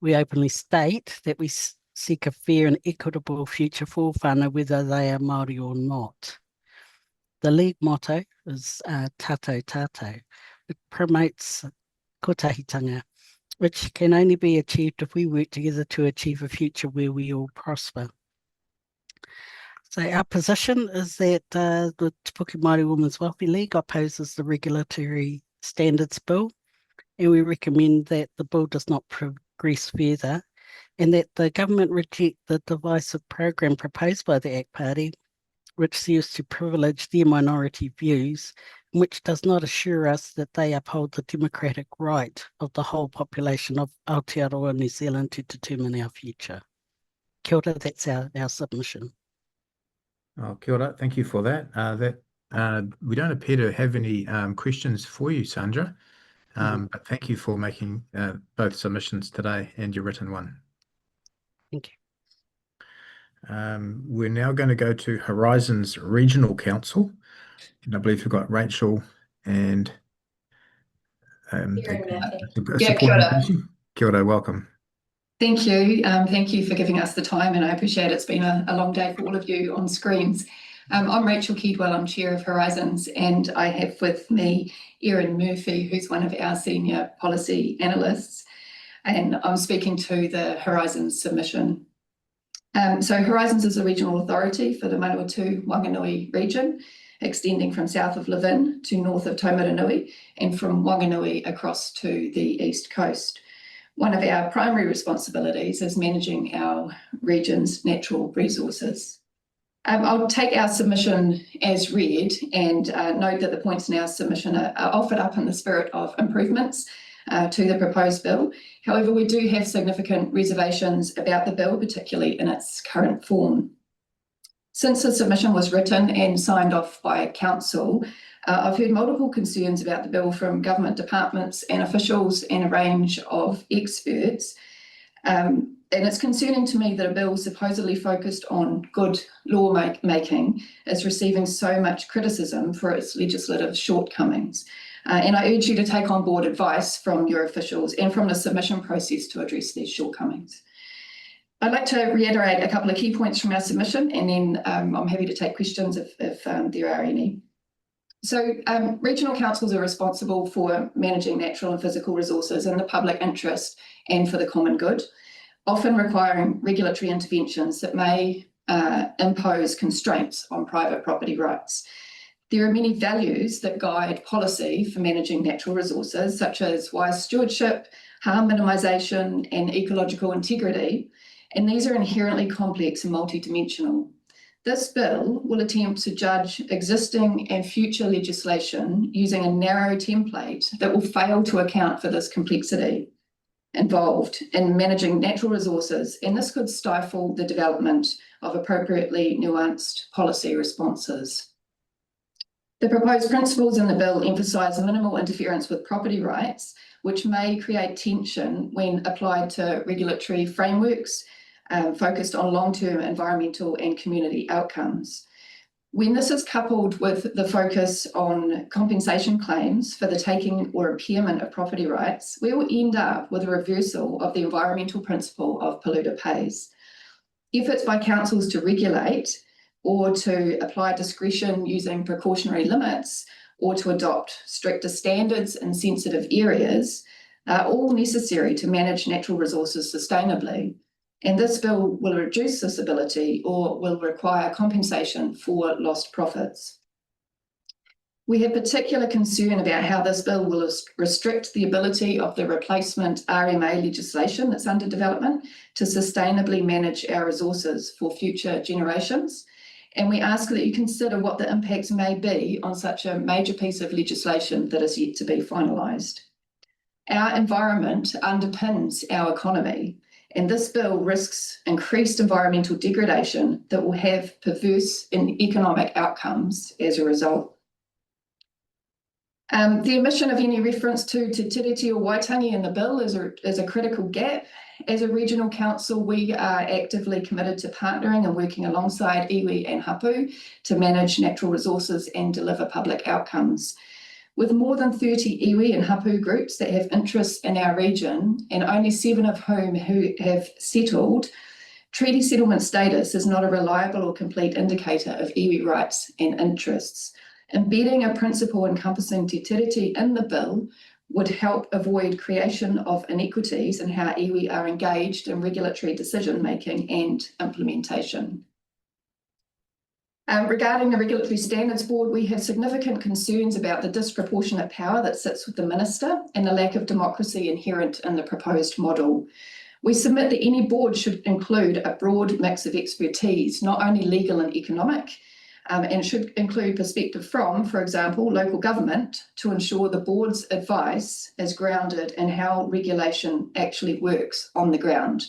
We openly state that we seek a fair and equitable future for whānau, whether they are Māori or not. The League motto is tātou tātou. It promotes kotahitanga, which can only be achieved if we work together to achieve a future where we all prosper. So our position is that the Te Puke Māori Women's Welfare League opposes the regulatory standards bill, and we recommend that the bill does not progress further, and that the government reject the divisive program proposed by the ACT Party, which serves to privilege their minority views, and which does not assure us that they uphold the democratic right of the whole population of Aotearoa, New Zealand, to determine our future. Kia ora, that's our submission. Oh, kia ora, thank you for that. We don't appear to have any questions for you, Sandra, but thank you for making both submissions today and your written one. Thank you. We're now going to go to Horizons Regional Council, and I believe we've got Rachel and Kia ora. Kia ora, welcome. Thank you. Thank you for giving us the time, and I appreciate it's been a long day for all of you on screens. I'm Rachel Keedwell, I'm Chair of Horizons, and I have with me Erin Murphy, who's one of our senior policy analysts. and I'm speaking to the Horizons submission. So Horizons is a regional authority for the Manawatu-Wanganui region, extending from south of Levin to north of Taumaranui and from Wanganui across to the east coast. One of our primary responsibilities is managing our region's natural resources. I'll take our submission as read and note that the points in our submission are offered up in the spirit of improvements to the proposed bill. However, we do have significant reservations about the bill, particularly in its current form. Since the submission was written and signed off by Council, I've heard multiple concerns about the bill from government departments and officials and a range of experts. And it's concerning to me that a bill supposedly focused on good law making is receiving so much criticism for its legislative shortcomings. And I urge you to take on board advice from your officials and from the submission process to address these shortcomings. I'd like to reiterate a couple of key points from our submission, and then I'm happy to take questions if there are any. So regional councils are responsible for managing natural and physical resources in the public interest and for the common good, often requiring regulatory interventions that may impose constraints on private property rights. There are many values that guide policy for managing natural resources, such as wise stewardship, harm minimisation, and ecological integrity, and these are inherently complex and multidimensional. This bill will attempt to judge existing and future legislation using a narrow template that will fail to account for this complexity involved in managing natural resources, and this could stifle the development of appropriately nuanced policy responses. The proposed principles in the bill emphasise minimal interference with property rights, which may create tension when applied to regulatory frameworks focused on long-term environmental and community outcomes. When this is coupled with the focus on compensation claims for the taking or impairment of property rights, we will end up with a reversal of the environmental principle of polluter pays. Efforts by councils to regulate or to apply discretion using precautionary limits or to adopt stricter standards in sensitive areas are all necessary to manage natural resources sustainably. And this bill will reduce this ability or will require compensation for lost profits. We have particular concern about how this bill will restrict the ability of the replacement RMA legislation that's under development to sustainably manage our resources for future generations. And we ask that you consider what the impacts may be on such a major piece of legislation that is yet to be finalised. Our environment underpins our economy, and this bill risks increased environmental degradation that will have perverse economic outcomes as a result. The omission of any reference to Te Tiriti or Waitangi in the bill is a critical gap. As a regional council, we are actively committed to partnering and working alongside iwi and hapu to manage natural resources and deliver public outcomes. With more than 30 iwi and hapu groups that have interests in our region, and only 7 of whom who have settled, treaty settlement status is not a reliable or complete indicator of iwi rights and interests. Embedding a principle encompassing Te Tiriti in the bill would help avoid creation of inequities in how iwi are engaged in regulatory decision-making and implementation. Regarding the Regulatory Standards Board, we have significant concerns about the disproportionate power that sits with the Minister and the lack of democracy inherent in the proposed model. We submit that any board should include a broad mix of expertise, not only legal and economic, and should include perspective from, for example, local government, to ensure the board's advice is grounded in how regulation actually works on the ground.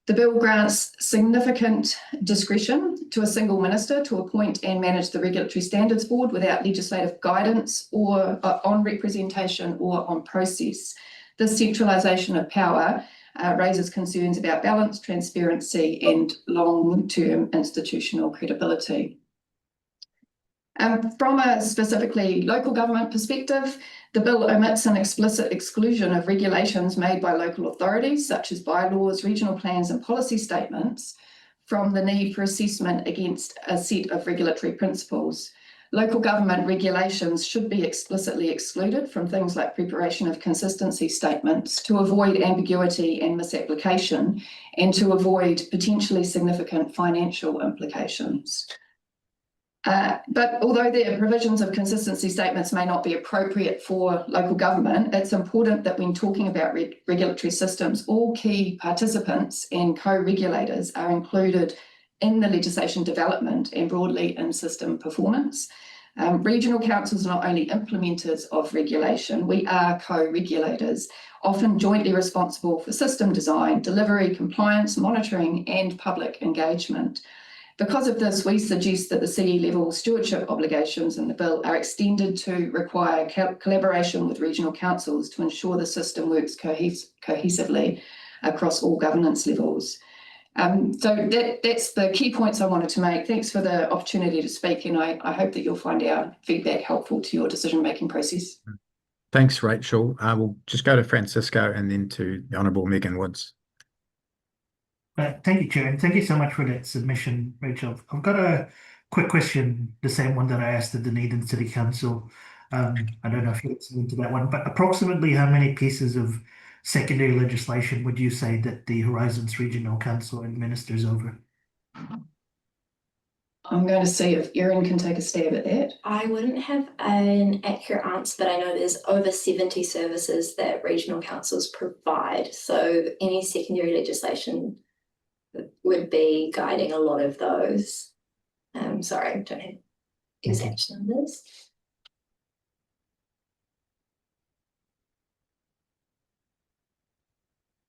The bill grants significant discretion to a single minister to appoint and manage the Regulatory Standards Board without legislative guidance or on representation or on process. This centralisation of power raises concerns about balance, transparency and long-term institutional credibility. From a specifically local government perspective, the bill omits an explicit exclusion of regulations made by local authorities, such as bylaws, regional plans and policy statements, from the need for assessment against a set of regulatory principles. Local government regulations should be explicitly excluded from things like preparation of consistency statements to avoid ambiguity and misapplication and to avoid potentially significant financial implications. But although the provisions of consistency statements may not be appropriate for local government, it's important that when talking about regulatory systems, all key participants and co-regulators are included in the legislation development and broadly in system performance. Regional councils are not only implementers of regulation, we are co-regulators, often jointly responsible for system design, delivery, compliance, monitoring, and public engagement. Because of this, we suggest that the CE level stewardship obligations in the bill are extended to require collaboration with regional councils to ensure the system works cohesively across all governance levels. So that's the key points I wanted to make. Thanks for the opportunity to speak, and I hope that you'll find our feedback helpful to your decision-making process. Thanks, Rachel. We'll just go to Francisco and then to the Honourable Megan Woods. Thank you, Chair, and thank you so much for that submission, Rachel. I've got a quick question, the same one that I asked the Dunedin City Council. I don't know if you're listening to that one, but approximately how many pieces of secondary legislation would you say that the Horizons Regional Council administers over? I'm going to see if Erin can take a stab at that. I wouldn't have an accurate answer, but I know there's over 70 services that regional councils provide. So any secondary legislation would be guiding a lot of those. Sorry, I don't have exact numbers.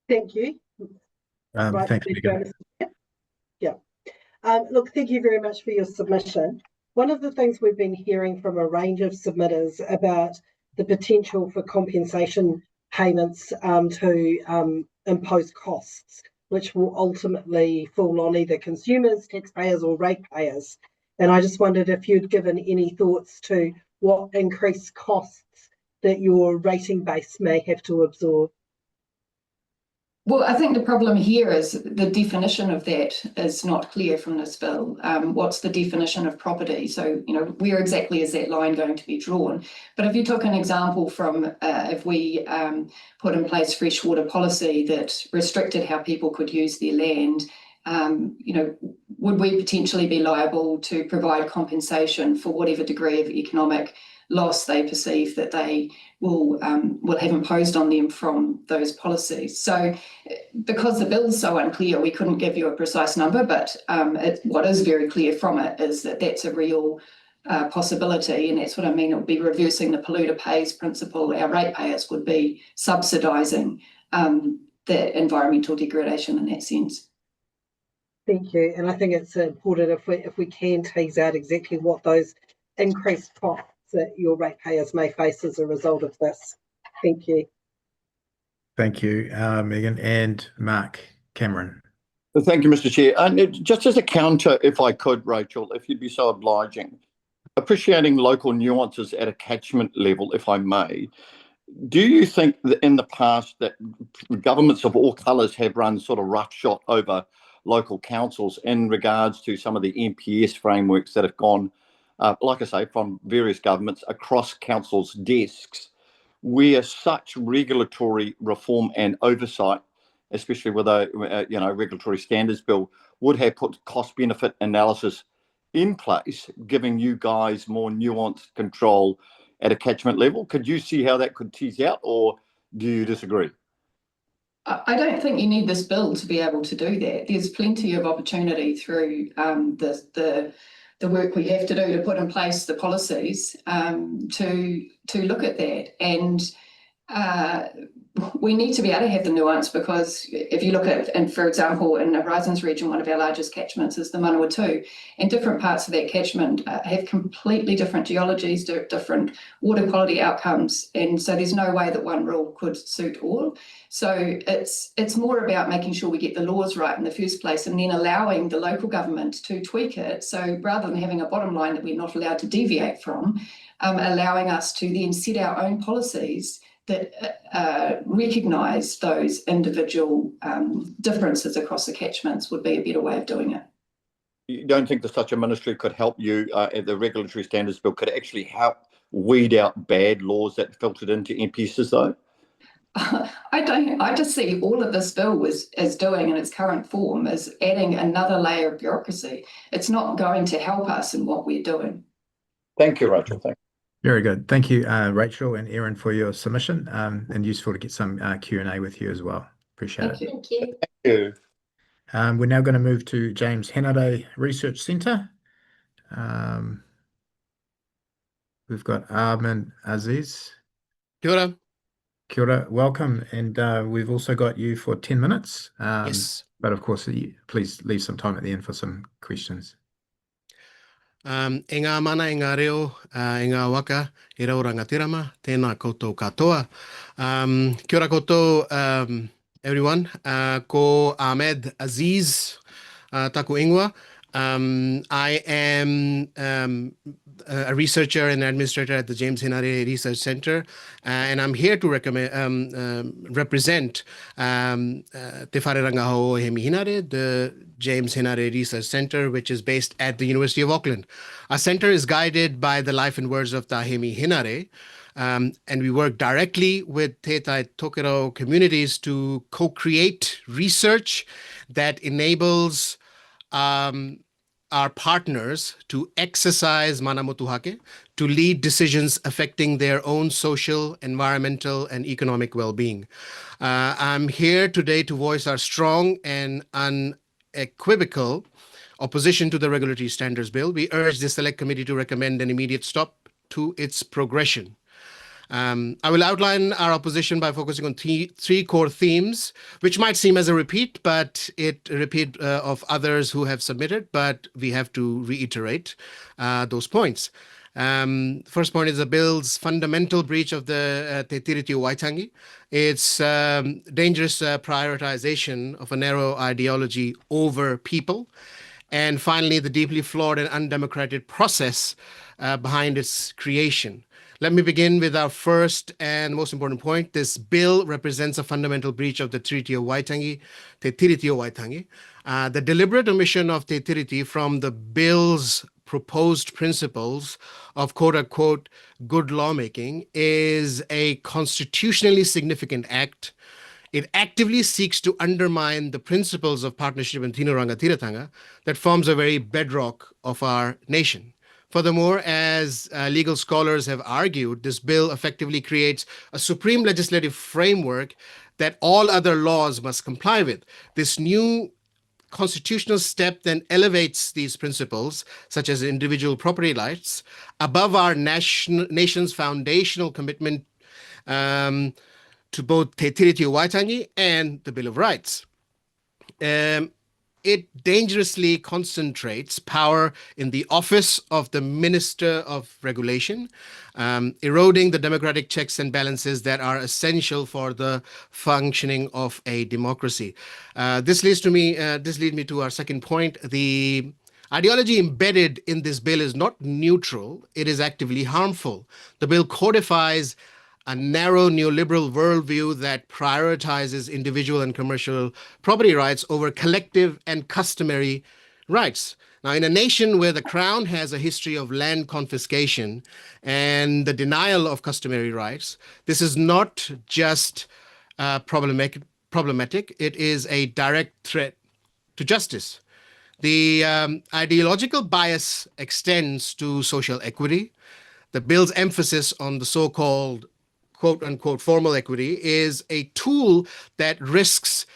Thank you. Right, thanks, Megan. Yeah. Look, thank you very much for your submission. One of the things we've been hearing from a range of submitters about the potential for compensation payments to impose costs, which will ultimately fall on either consumers, taxpayers, or ratepayers. And I just wondered if you'd given any thoughts to what increased costs that your rating base may have to absorb. Well, I think the problem here is the definition of that is not clear from this bill. What's the definition of property? So, where exactly is that line going to be drawn? But if you took an example from if we put in place freshwater policy that restricted how people could use their land, would we potentially be liable to provide compensation for whatever degree of economic loss they perceive that they will have imposed on them from those policies? So because the bill's so unclear, we couldn't give you a precise number, but what is very clear from it is that that's a real possibility, and that's what I mean. It would be reversing the polluter pays principle. Our ratepayers would be subsidising the environmental degradation in that sense. Thank you, and I think it's important if we can tease out exactly what those increased costs that your ratepayers may face as a result of this. Thank you. Thank you, Megan. And Mark Cameron. Thank you, Mr. Chair. And just as a counter, if I could, Rachel, if you'd be so obliging, appreciating local nuances at a catchment level, if I may, do you think that in the past that governments of all colours have run sort of roughshod over local councils in regards to some of the NPS frameworks that have gone, like I say, from various governments across councils' desks, where such regulatory reform and oversight, especially with a regulatory standards bill, would have put cost-benefit analysis in place, giving you guys more nuanced control at a catchment level? Could you see how that could tease out, or do you disagree? I don't think you need this bill to be able to do that. There's plenty of opportunity through the work we have to do to put in place the policies to look at that. And we need to be able to have the nuance, because if you look at, and for example, in the Horizons region, one of our largest catchments is the Manawatu, and different parts of that catchment have completely different geologies, different water quality outcomes, and so there's no way that one rule could suit all. So it's more about making sure we get the laws right in the first place, and then allowing the local government to tweak it. So rather than having a bottom line that we're not allowed to deviate from, allowing us to then set our own policies that recognise those individual differences across the catchments would be a better way of doing it. you don't think that such a ministry could help you, the Regulatory Standards Bill could actually help weed out bad laws that filtered into MPSs though? I just see all of this bill is doing in its current form is adding another layer of bureaucracy. It's not going to help us in what we're doing. Thank you, Rachel. Thank you. Very good. Thank you, Rachel and Erin, for your submission, and useful to get some Q&A with you as well. Appreciate it. Thank you. Thank you. We're now going to move to James Henare Research Centre. We've got Ahmed, Aziz. Kia ora. Kia ora, welcome. And we've also got you for 10 minutes. Yes. But of course, please leave some time at the end for some questions. E ngā mana, e ngā reo, e ngā waka, e rauranga tirama, tēnā koutou katoa. Kia ora koutou, everyone. Ko Ahmed Aziz, taku ingoa. I am a researcher and administrator at the James Henare Research Centre, and I'm here to represent Te Whareranga Hau Hemi Henare, the James Henare Research Centre, which is based at the University of Auckland. Our centre is guided by the life and words of Hemi Henare, and we work directly with Te Tai Tokero communities to co-create research that enables our partners to exercise mana motuhake, to lead decisions affecting their own social, environmental, and economic well-being. I'm here today to voice our strong and unequivocal opposition to the Regulatory Standards Bill. We urge the Select Committee to recommend an immediate stop to its progression. I will outline our opposition by focusing on three core themes, which might seem as a repeat, but a repeat of others who have submitted, but we have to reiterate those points. First point is the bill's fundamental breach of the Te Tiriti o Waitangi. It's dangerous prioritization of a narrow ideology over people. And finally, the deeply flawed and undemocratic process behind its creation. Let me begin with our first and most important point. This bill represents a fundamental breach of the Treaty of Waitangi, Te Tiriti o Waitangi. The deliberate omission of Te Tiriti from the bill's proposed principles of quote-unquote good lawmaking is a constitutionally significant act. It actively seeks to undermine the principles of partnership and tino rangatiratanga that forms a very bedrock of our nation. Furthermore, as legal scholars have argued, this bill effectively creates a supreme legislative framework that all other laws must comply with. This new constitutional step then elevates these principles, such as individual property rights, above our nation's foundational commitment to both Te Tiriti o Waitangi and the Bill of Rights. It dangerously concentrates power in the office of the Minister of Regulation, eroding the democratic checks and balances that are essential for the functioning of a democracy. This leads me to our second point. The ideology embedded in this bill is not neutral, it is actively harmful. The bill codifies a narrow neoliberal worldview that prioritizes individual and commercial property rights over collective and customary rights. Now, in a nation where the Crown has a history of land confiscation and the denial of customary rights, this is not just problematic, it is a direct threat to justice. The ideological bias extends to social equity. The bill's emphasis on the so-called quote-unquote formal equity is a tool that risks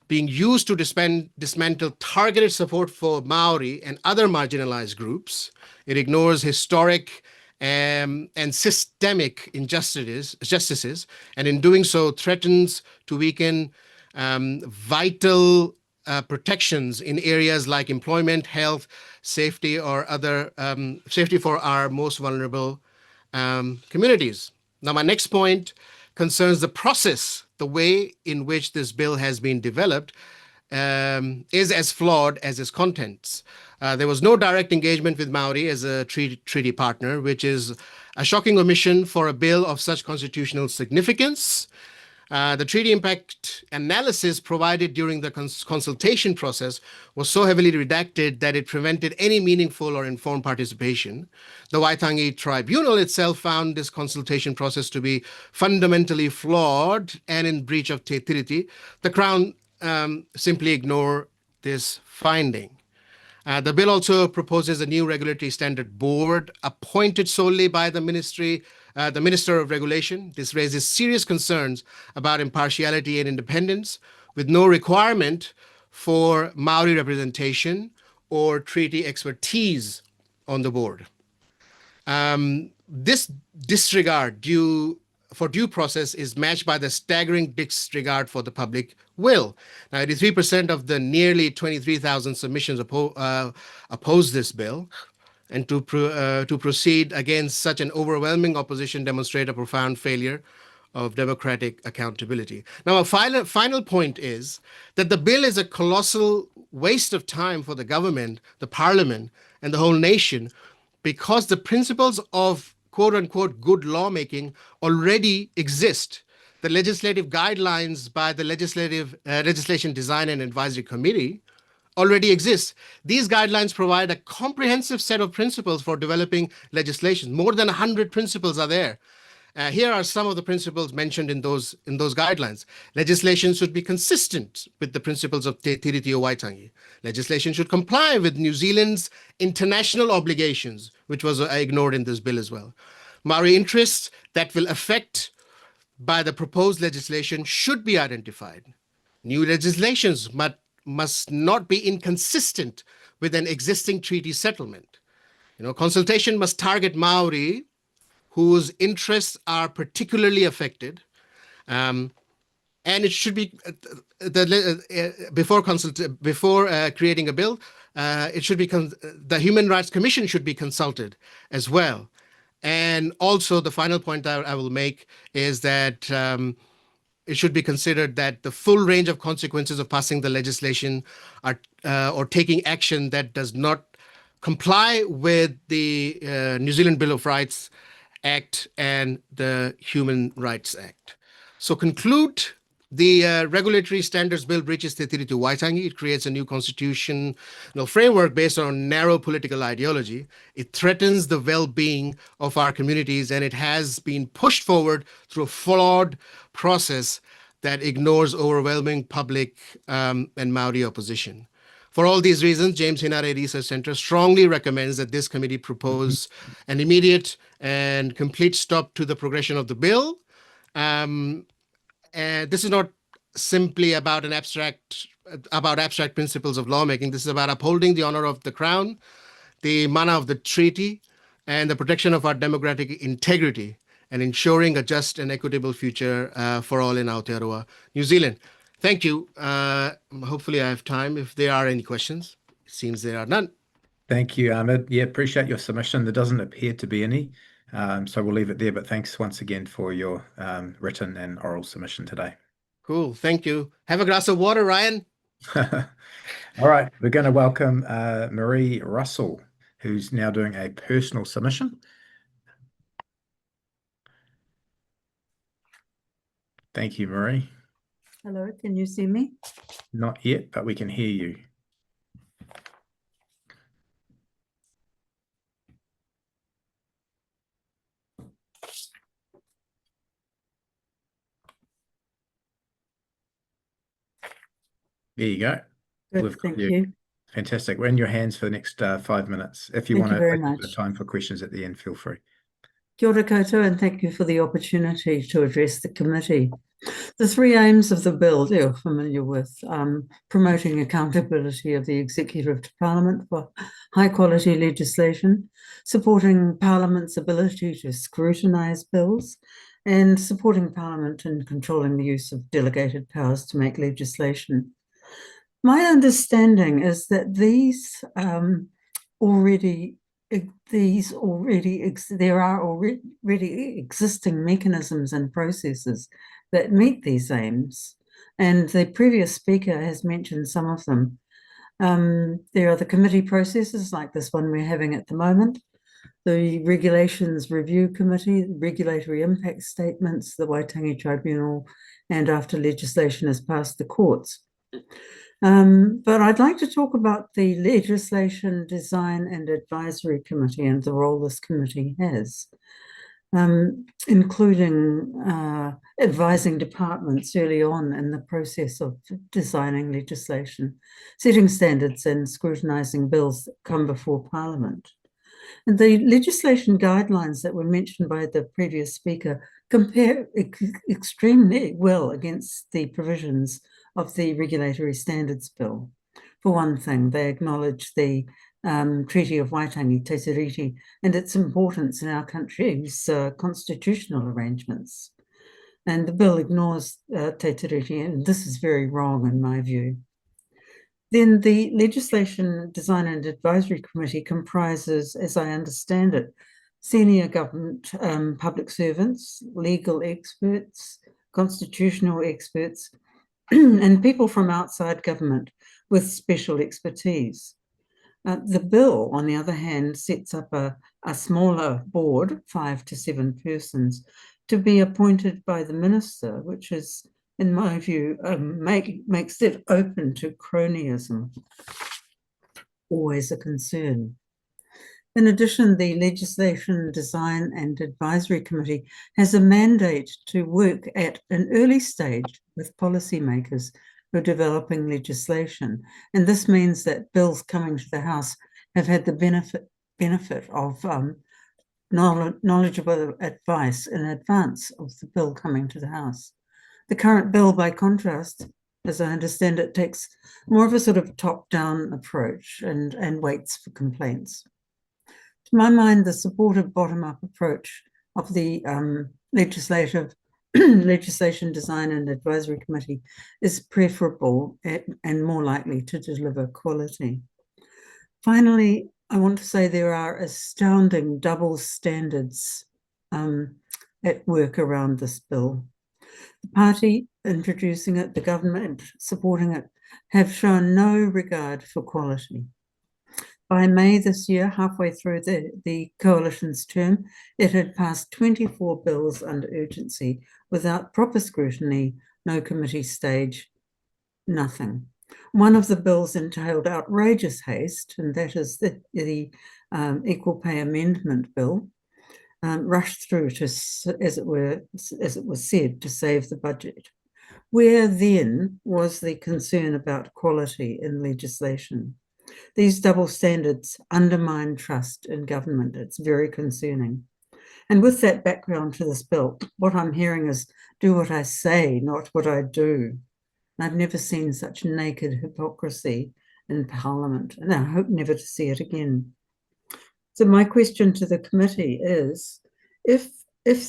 being used to dismantle targeted support for Māori and other marginalized groups. It ignores historic and systemic injustices, and in doing so threatens to weaken vital protections in areas like employment, health, safety, or other safety for our most vulnerable communities. Now, my next point concerns the process. The way in which this bill has been developed is as flawed as its contents. There was no direct engagement with Māori as a treaty partner, which is a shocking omission for a bill of such constitutional significance. The treaty impact analysis provided during the consultation process was so heavily redacted that it prevented any meaningful or informed participation. The Waitangi Tribunal itself found this consultation process to be fundamentally flawed and in breach of te tiriti. The Crown simply ignored this finding. The bill also proposes a new regulatory standard board appointed solely by the Minister of Regulation. This raises serious concerns about impartiality and independence, with no requirement for Māori representation or treaty expertise on the board. This disregard for due process is matched by the staggering disregard for the public will. Now, 83% of the nearly 23,000 submissions oppose this bill, and to proceed against such an overwhelming opposition demonstrate a profound failure of democratic accountability. Now, a final point is that the bill is a colossal waste of time for the government, the parliament, and the whole nation, because the principles of quote-unquote good lawmaking already exist. The legislative guidelines by the Legislation Design and Advisory Committee already exist. These guidelines provide a comprehensive set of principles for developing legislation. More than 100 principles are there. Here are some of the principles mentioned in those guidelines. Legislation should be consistent with the principles of Te Tiriti o Waitangi. Legislation should comply with New Zealand's international obligations, which was ignored in this bill as well. Māori interests that will affect by the proposed legislation should be identified. New legislations must not be inconsistent with an existing treaty settlement. Consultation must target Māori whose interests are particularly affected, and it should be before creating a bill. It should be the Human Rights Commission should be consulted as well. And also, the final point I will make is that it should be considered that the full range of consequences of passing the legislation or taking action that does not comply with the New Zealand Bill of Rights Act and the Human Rights Act. So conclude, the Regulatory Standards Bill breaches Te Tiriti o Waitangi. It creates a new constitutional framework based on narrow political ideology. It threatens the well-being of our communities, and it has been pushed forward through a flawed process that ignores overwhelming public and Māori opposition. For all these reasons, James Henare Research Centre strongly recommends that this committee propose an immediate and complete stop to the progression of the bill. And this is not simply about abstract principles of lawmaking. This is about upholding the honor of the Crown, the mana of the treaty, and the protection of our democratic integrity, and ensuring a just and equitable future for all in Aotearoa, New Zealand. Thank you. Hopefully I have time if there are any questions. It seems there are none. Thank you, Ahmed. Yeah, appreciate your submission. There doesn't appear to be any, so we'll leave it there, but thanks once again for your written and oral submission today. Cool, thank you. Have a glass of water, Ryan. All right, we're going to welcome Marie Russell, who's now doing a personal submission. Thank you, Marie. Hello, can you see me? Not yet, but we can hear you. There you go. Good, thank you. Fantastic. We're in your hands for the next 5 minutes. If you want to have time for questions at the end, feel free. Kia ora koutou, and thank you for the opportunity to address the committee. The three aims of the bill that you're familiar with: promoting accountability of the Executive to Parliament for high quality legislation, supporting Parliament's ability to scrutinise bills, and supporting Parliament in controlling the use of delegated powers to make legislation. My understanding is that there are already existing mechanisms and processes that meet these aims, and the previous speaker has mentioned some of them. There are the committee processes like this one we're having at the moment. There are the Parliamentary Assessment Bodies, and there are the Parliamentary Tribunals. And these are all mechanisms that already exist. the Regulations Review Committee, Regulatory Impact Statements, the Waitangi Tribunal, and after legislation has passed the courts. But I'd like to talk about the Legislation Design and Advisory Committee and the role this committee has, including advising departments early on in the process of designing legislation, setting standards and scrutinising bills that come before Parliament. And the legislation guidelines that were mentioned by the previous speaker compare extremely well against the provisions of the Regulatory Standards Bill. For one thing, they acknowledge the Treaty of Waitangi, Te Tiriti, and its importance in our country's constitutional arrangements. And the bill ignores Te Tiriti, and this is very wrong in my view. Then the Legislation Design and Advisory Committee comprises, as I understand it, senior government public servants, legal experts, constitutional experts, and people from outside government with special expertise. The bill, on the other hand, sets up a smaller board, 5 to 7 persons, to be appointed by the minister, which is, in my view, makes it open to cronyism, always a concern. In addition, the Legislation Design and Advisory Committee has a mandate to work at an early stage with policymakers who are developing legislation. And this means that bills coming to the House have had the benefit of knowledgeable advice in advance of the bill coming to the House. The current bill, by contrast, as I understand it, takes more of a sort of top-down approach and waits for complaints. To my mind, the supportive bottom-up approach of the Legislation Design and Advisory Committee is preferable and more likely to deliver quality. Finally, I want to say there are astounding double standards at work around this bill. The party introducing it, the government supporting it, have shown no regard for quality. By May this year, halfway through the coalition's term, it had passed 24 bills under urgency without proper scrutiny, no committee stage, nothing. One of the bills entailed outrageous haste, and that is the Equal Pay Amendment Bill, rushed through to, as it was said, to save the budget. Where then was the concern about quality in legislation? These double standards undermine trust in government. It's very concerning. And with that background to this bill, what I'm hearing is do what I say, not what I do. I've never seen such naked hypocrisy in Parliament, and I hope never to see it again. So my question to the committee is, if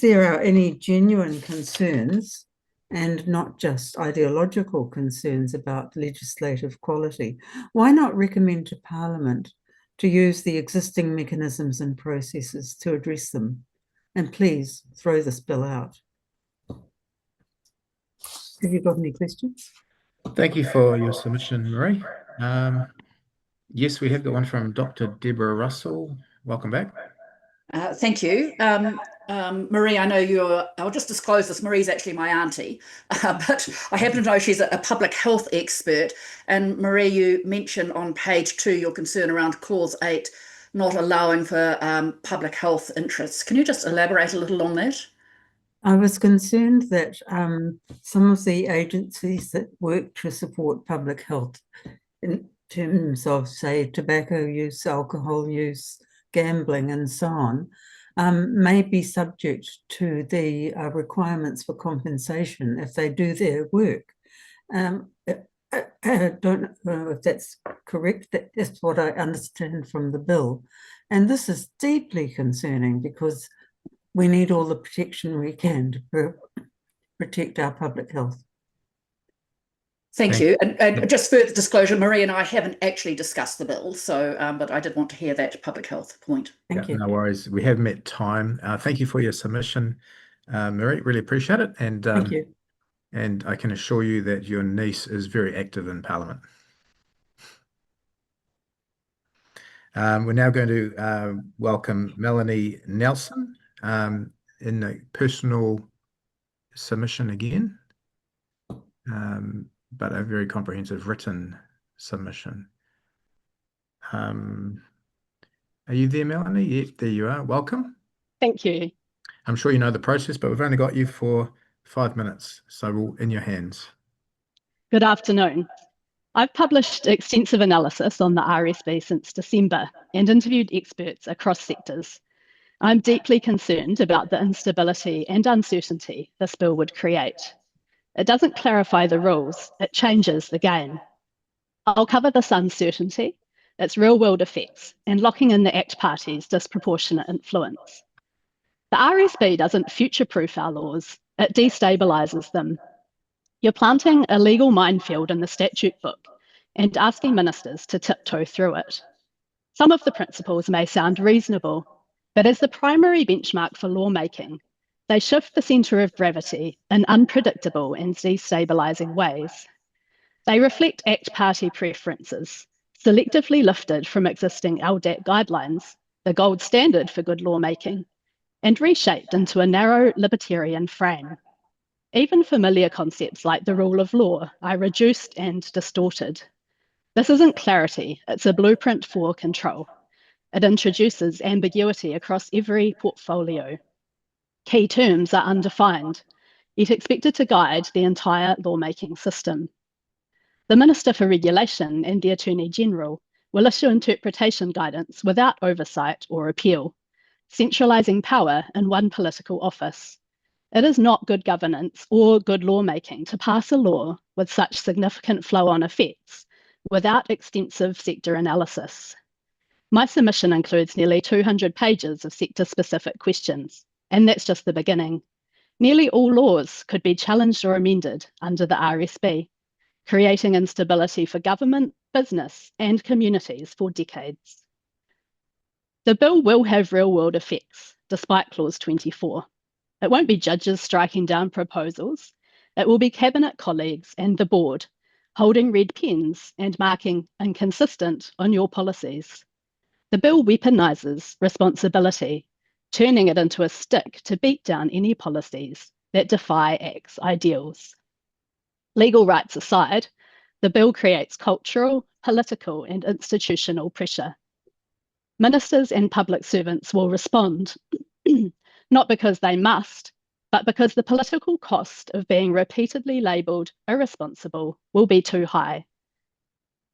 there are any genuine concerns and not just ideological concerns about legislative quality, why not recommend to Parliament to use the existing mechanisms and processes to address them? And please throw this bill out. Have you got any questions? Thank you for your submission, Marie. Yes, we have got one from Dr. Deborah Russell. Welcome back. Thank you. Marie, I know I'll just disclose this, Marie's actually my auntie, but I happen to know she's a public health expert. And Marie, you mentioned on page 2 your concern around clause 8 not allowing for public health interests. Can you just elaborate a little on that? I was concerned that some of the agencies that work to support public health in terms of, say, tobacco use, alcohol use, gambling and so on, may be subject to the requirements for compensation if they do their work. I don't know if that's correct. That's what I understand from the bill. And this is deeply concerning because we need all the protection we can to protect our public health. Thank you. And just further disclosure, Marie and I haven't actually discussed the bill, so but I did want to hear that public health point. Thank you. No worries. We have met time. Thank you for your submission, Marie. Really appreciate it. And Thank you. And I can assure you that your niece is very active in Parliament. We're now going to welcome Melanie Nelson in a personal submission again, but a very comprehensive written submission. Are you there, Melanie? Yep, there you are. Welcome. Thank you. I'm sure you know the process, but we've only got you for 5 minutes, so we're in your hands. Good afternoon. I've published extensive analysis on the RSB since December and interviewed experts across sectors. I'm deeply concerned about the instability and uncertainty this bill would create. It doesn't clarify the rules, it changes the game. I'll cover this uncertainty, its real-world effects, and locking in the ACT Party's disproportionate influence. The RSB doesn't future-proof our laws, it destabilises them. You're planting a legal minefield in the statute book and asking ministers to tiptoe through it. Some of the principles may sound reasonable, but as the primary benchmark for lawmaking, they shift the centre of gravity in unpredictable and destabilising ways. They reflect ACT Party preferences, selectively lifted from existing LDAT guidelines, the gold standard for good lawmaking, and reshaped into a narrow libertarian frame. Even familiar concepts like the rule of law are reduced and distorted. This isn't clarity, it's a blueprint for control. It introduces ambiguity across every portfolio. Key terms are undefined, yet expected to guide the entire lawmaking system. The Minister for Regulation and the Attorney General will issue interpretation guidance without oversight or appeal, centralising power in one political office. It is not good governance or good lawmaking to pass a law with such significant flow-on effects without extensive sector analysis. My submission includes nearly 200 pages of sector-specific questions, and that's just the beginning. Nearly all laws could be challenged or amended under the RSB, creating instability for government, business, and communities for decades. The bill will have real-world effects, despite Clause 24. It won't be judges striking down proposals. It will be Cabinet colleagues and the board holding red pens and marking inconsistent on your policies. The bill weaponises responsibility, turning it into a stick to beat down any policies that defy ACT's ideals. Legal rights aside, the bill creates cultural, political, and institutional pressure. Ministers and public servants will respond, not because they must, but because the political cost of being repeatedly labelled irresponsible will be too high.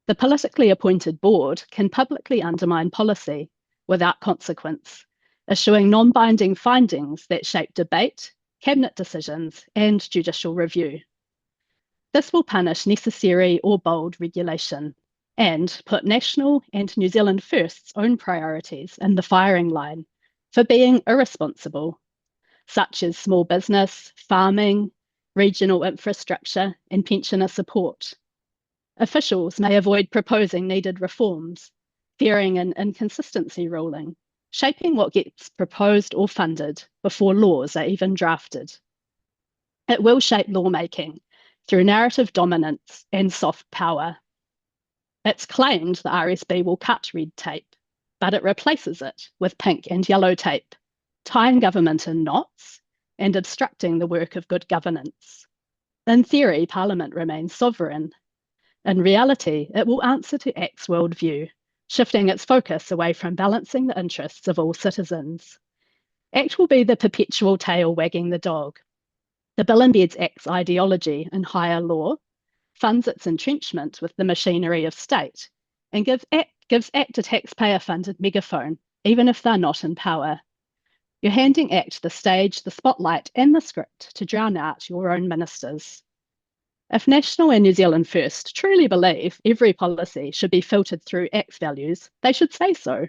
The politically appointed board can publicly undermine policy without consequence, issuing non-binding findings that shape debate, cabinet decisions, and judicial review. This will punish necessary or bold regulation and put national and New Zealand First's own priorities in the firing line for being irresponsible, such as small business, farming, regional infrastructure, and pensioner support. Officials may avoid proposing needed reforms, fearing an inconsistency ruling, shaping what gets proposed or funded before laws are even drafted. It will shape lawmaking through narrative dominance and soft power. It's claimed the RSB will cut red tape, but it replaces it with pink and yellow tape, tying government in knots and obstructing the work of good governance. In theory, Parliament remains sovereign. In reality, it will answer to ACT's worldview, shifting its focus away from balancing the interests of all citizens. ACT will be the perpetual tail wagging the dog. The bill embeds ACT's ideology in higher law, funds its entrenchment with the machinery of state, and gives ACT a taxpayer-funded megaphone, even if they're not in power. You're handing ACT the stage, the spotlight, and the script to drown out your own ministers. If National and New Zealand First truly believe every policy should be filtered through ACT values, they should say so.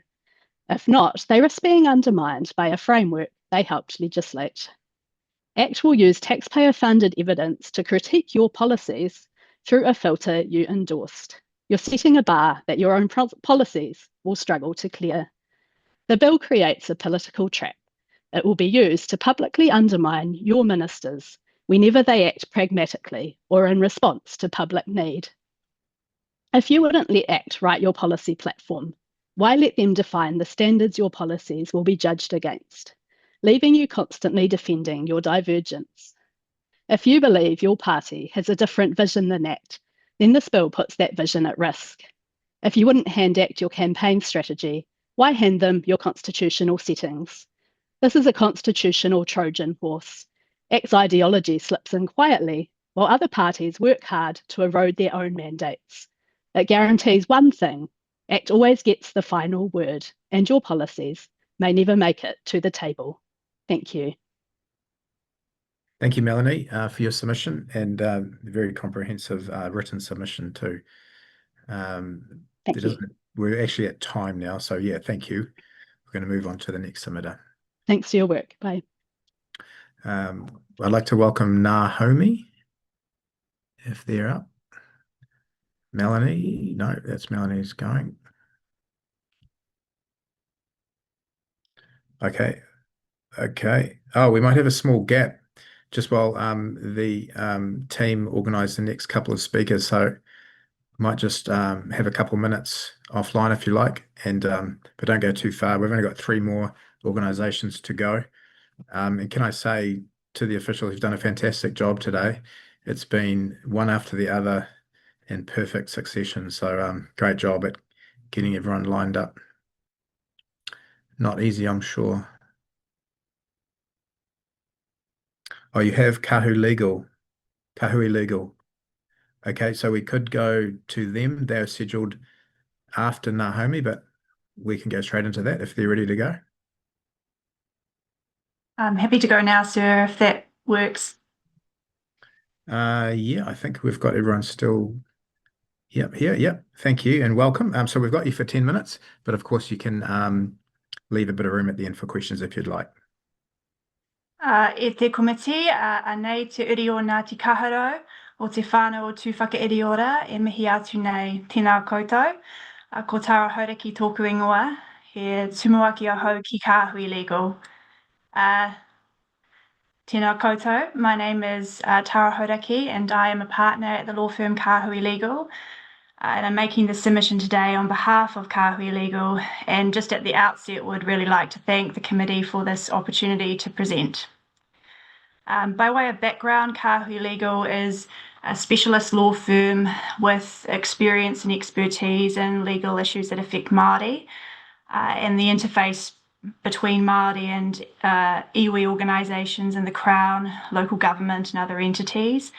If not, they risk being undermined by a framework they helped legislate. ACT will use taxpayer-funded evidence to critique your policies through a filter you endorsed. You're setting a bar that your own policies will struggle to clear. The bill creates a political trap. It will be used to publicly undermine your ministers whenever they act pragmatically or in response to public need. If you wouldn't let ACT write your policy platform, Why let them define the standards your policies will be judged against, leaving you constantly defending your divergence? If you believe your party has a different vision than that, then this bill puts that vision at risk. If you wouldn't hand act your campaign strategy, why hand them your constitutional settings? This is a constitutional Trojan horse. ACT's ideology slips in quietly, while other parties work hard to erode their own mandates. It guarantees one thing: ACT always gets the final word, and your policies may never make it to the table. Thank you. Thank you, Melanie, for your submission, and very comprehensive written submission too. Thank you. We're actually at time now, so yeah, thank you. We're going to move on to the next submitter. Thanks for your work. Bye. I'd like to welcome Ngā Haumi, if they're up. Melanie, no, that's Melanie's going. Okay. Oh, we might have a small gap just while the team organise the next couple of speakers. So might just have a couple of minutes offline if you like, and but don't go too far. We've only got 3 more organisations to go. And can I say to the officials who've done a fantastic job today, it's been one after the other in perfect succession. So great job at getting everyone lined up. Not easy, I'm sure. Oh, you have Kahui Legal. Okay, so we could go to them. They're scheduled after Ngā Haumi, but we can go straight into that if they're ready to go. I'm happy to go now, sir, if that works. Yeah, I think we've got everyone still. Yep, here. Yep. Thank you and welcome. So we've got you for 10 minutes, but of course you can leave a bit of room at the end for questions if you'd like. E te komiti, anei te uri o Ngāti Kaharo, o te whānau o tū whakaeri e mihi atu nei tēnā koutou. Ko Tara Hauraki tōku ingoa, he tumuaki ahau ki Kahui Legal. Tēnā koutou, my name is Tara Hauraki and I am a partner at the law firm Kahui Legal. And I'm making this submission today on behalf of Kahui Legal, and just at the outset would really like to thank the committee for this opportunity to present. By way of background, Kahui Legal is a specialist law firm with experience and expertise in legal issues that affect Māori, and the interface between Māori and iwi organisations and the Crown, local government and other entities.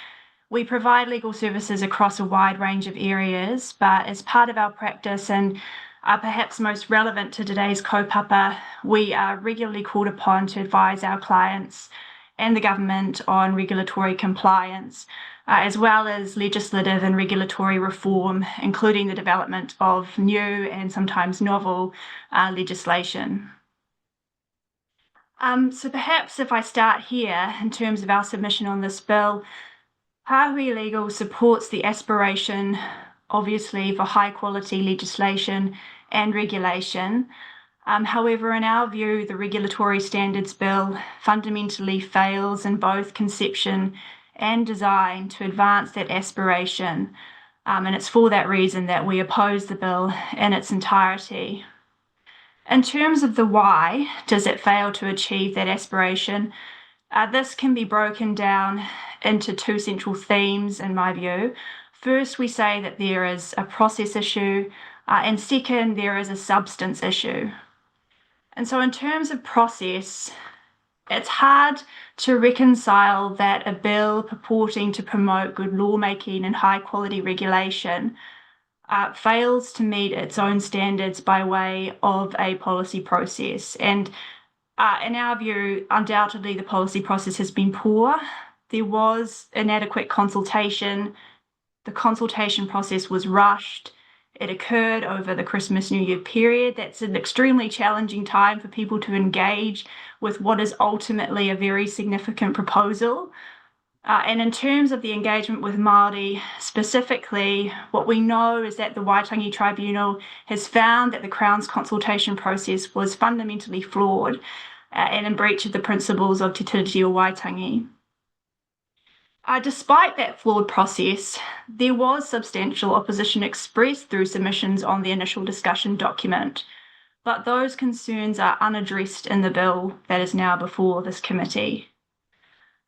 We provide legal services across a wide range of areas, but as part of our practice and perhaps most relevant to today's kaupapa, we are regularly called upon to advise our clients and the government on regulatory compliance, as well as legislative and regulatory reform, including the development of new and sometimes novel legislation. So perhaps if I start here in terms of our submission on this bill, Kahui Legal supports the aspiration, obviously, for high quality legislation and regulation. However, in our view, the Regulatory Standards Bill fundamentally fails in both conception and design to advance that aspiration. And it's for that reason that we oppose the bill in its entirety. In terms of the why does it fail to achieve that aspiration, this can be broken down into 2 central themes, in my view. First, we say that there is a process issue, and second, there is a substance issue. And so in terms of process, it's hard to reconcile that a bill purporting to promote good lawmaking and high quality regulation fails to meet its own standards by way of a policy process. And in our view, undoubtedly the policy process has been poor. There was inadequate consultation. The consultation process was rushed. It occurred over the Christmas New Year period. That's an extremely challenging time for people to engage with what is ultimately a very significant proposal. And in terms of the engagement with Māori specifically, what we know is that the Waitangi Tribunal has found that the Crown's consultation process was fundamentally flawed and in breach of the principles of te tiriti o Waitangi. Despite that flawed process, there was substantial opposition expressed through submissions on the initial discussion document, but those concerns are unaddressed in the bill that is now before this committee.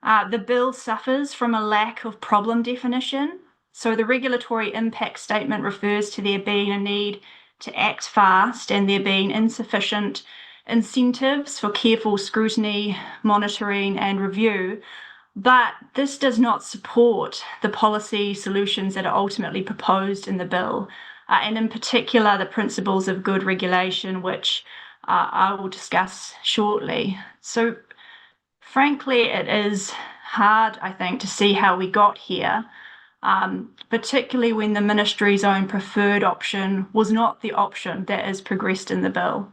The bill suffers from a lack of problem definition, so the regulatory impact statement refers to there being a need to act fast and there being insufficient incentives for careful scrutiny, monitoring and review, but this does not support the policy solutions that are ultimately proposed in the bill, and in particular the principles of good regulation, which I will discuss shortly. So frankly, it is hard, I think, to see how we got here, particularly when the ministry's own preferred option was not the option that is progressed in the bill.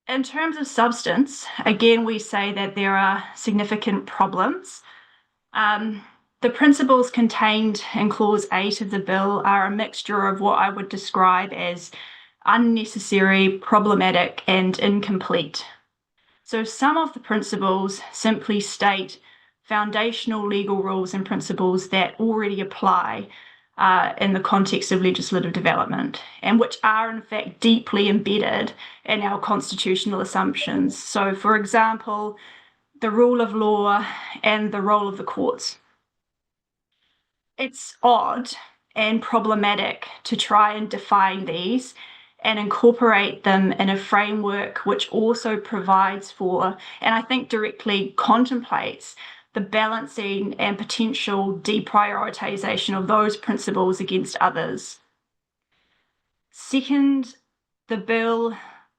In terms of substance, again, we say that there are significant problems. The principles contained in Clause 8 of the bill are a mixture of what I would describe as unnecessary, problematic, and incomplete. So some of the principles simply state foundational legal rules and principles that already apply in the context of legislative development, and which are in fact deeply embedded in our constitutional assumptions. So, for example, the rule of law and the role of the courts. It's odd and problematic to try and define these and incorporate them in a framework which also provides for, and I think directly contemplates, the balancing and potential deprioritization of those principles against others. Second, the bill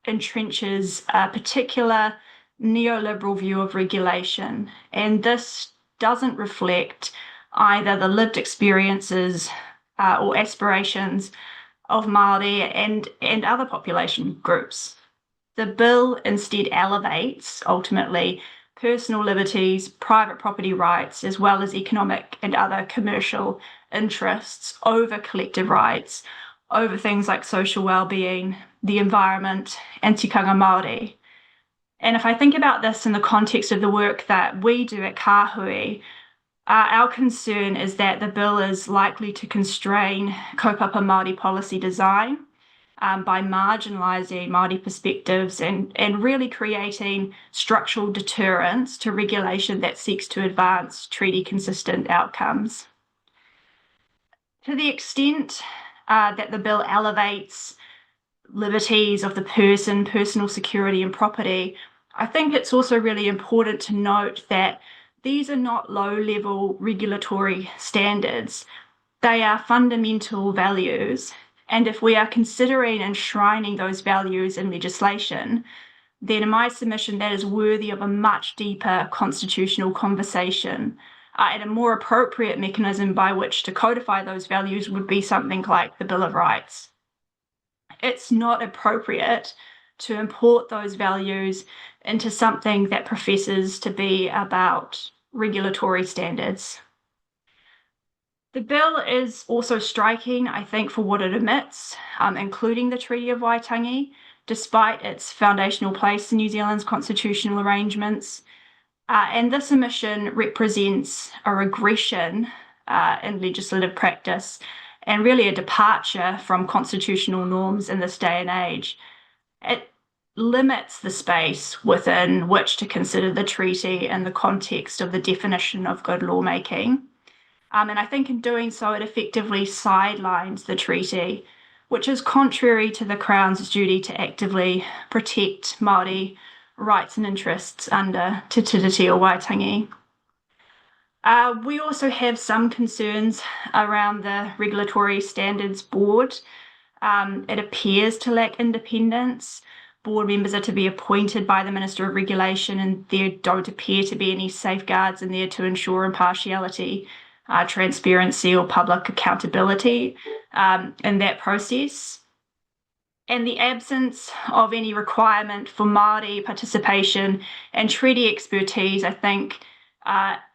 entrenches a particular neoliberal view of regulation, and this doesn't reflect either the lived experiences or aspirations of Māori and other population groups. The bill instead elevates, ultimately, personal liberties, private property rights, as well as economic and other commercial interests over collective rights, over things like social well-being, the environment, and tikanga Māori. And if I think about this in the context of the work that we do at Kahui, our concern is that the bill is likely to constrain kaupapa Māori policy design by marginalising Māori perspectives and really creating structural deterrence to regulation that seeks to advance treaty-consistent outcomes. To the extent that the bill elevates liberties of the person, personal security and property, I think it's also really important to note that these are not low-level regulatory standards. They are fundamental values. And if we are considering enshrining those values in legislation, then in my submission, that is worthy of a much deeper constitutional conversation. And a more appropriate mechanism by which to codify those values would be something like the Bill of Rights. It's not appropriate to import those values into something that professes to be about regulatory standards. The bill is also striking, I think, for what it omits, including the Treaty of Waitangi, despite its foundational place in New Zealand's constitutional arrangements. And this omission represents a regression in legislative practice and really a departure from constitutional norms in this day and age. It limits the space within which to consider the treaty in the context of the definition of good lawmaking. And I think in doing so, it effectively sidelines the treaty, which is contrary to the Crown's duty to actively protect Māori rights and interests under Te Tiriti o Waitangi. We also have some concerns around the Regulatory Standards Board. It appears to lack independence. Board members are to be appointed by the Minister of Regulation, and there don't appear to be any safeguards in there to ensure impartiality, transparency or public accountability in that process. And the absence of any requirement for Māori participation and treaty expertise, I think,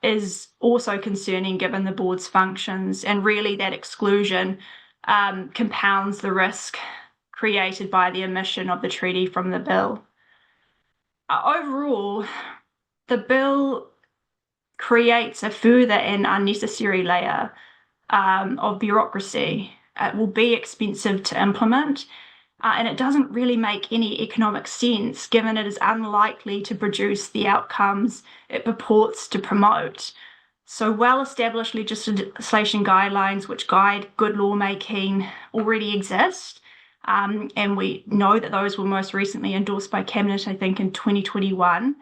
is also concerning given the board's functions, and really that exclusion compounds the risk created by the omission of the treaty from the bill. Overall, the bill creates a further and unnecessary layer of bureaucracy. It will be expensive to implement, and it doesn't really make any economic sense given it is unlikely to produce the outcomes it purports to promote. So well-established legislation guidelines which guide good lawmaking already exist, and we know that those were most recently endorsed by Cabinet, I think, in 2021.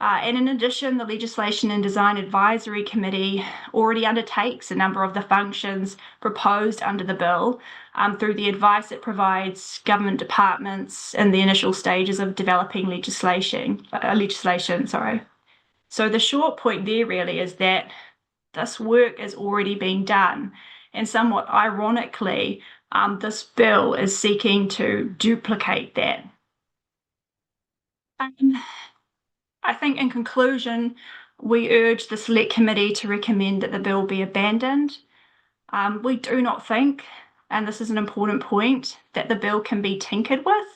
And in addition, the Legislation and Design Advisory Committee already undertakes a number of the functions proposed under the bill through the advice it provides government departments in the initial stages of developing legislation. So the short point there really is that this work is already being done, and somewhat ironically, this bill is seeking to duplicate that. I think in conclusion, we urge the Select Committee to recommend that the bill be abandoned. We do not think, and this is an important point, that the bill can be tinkered with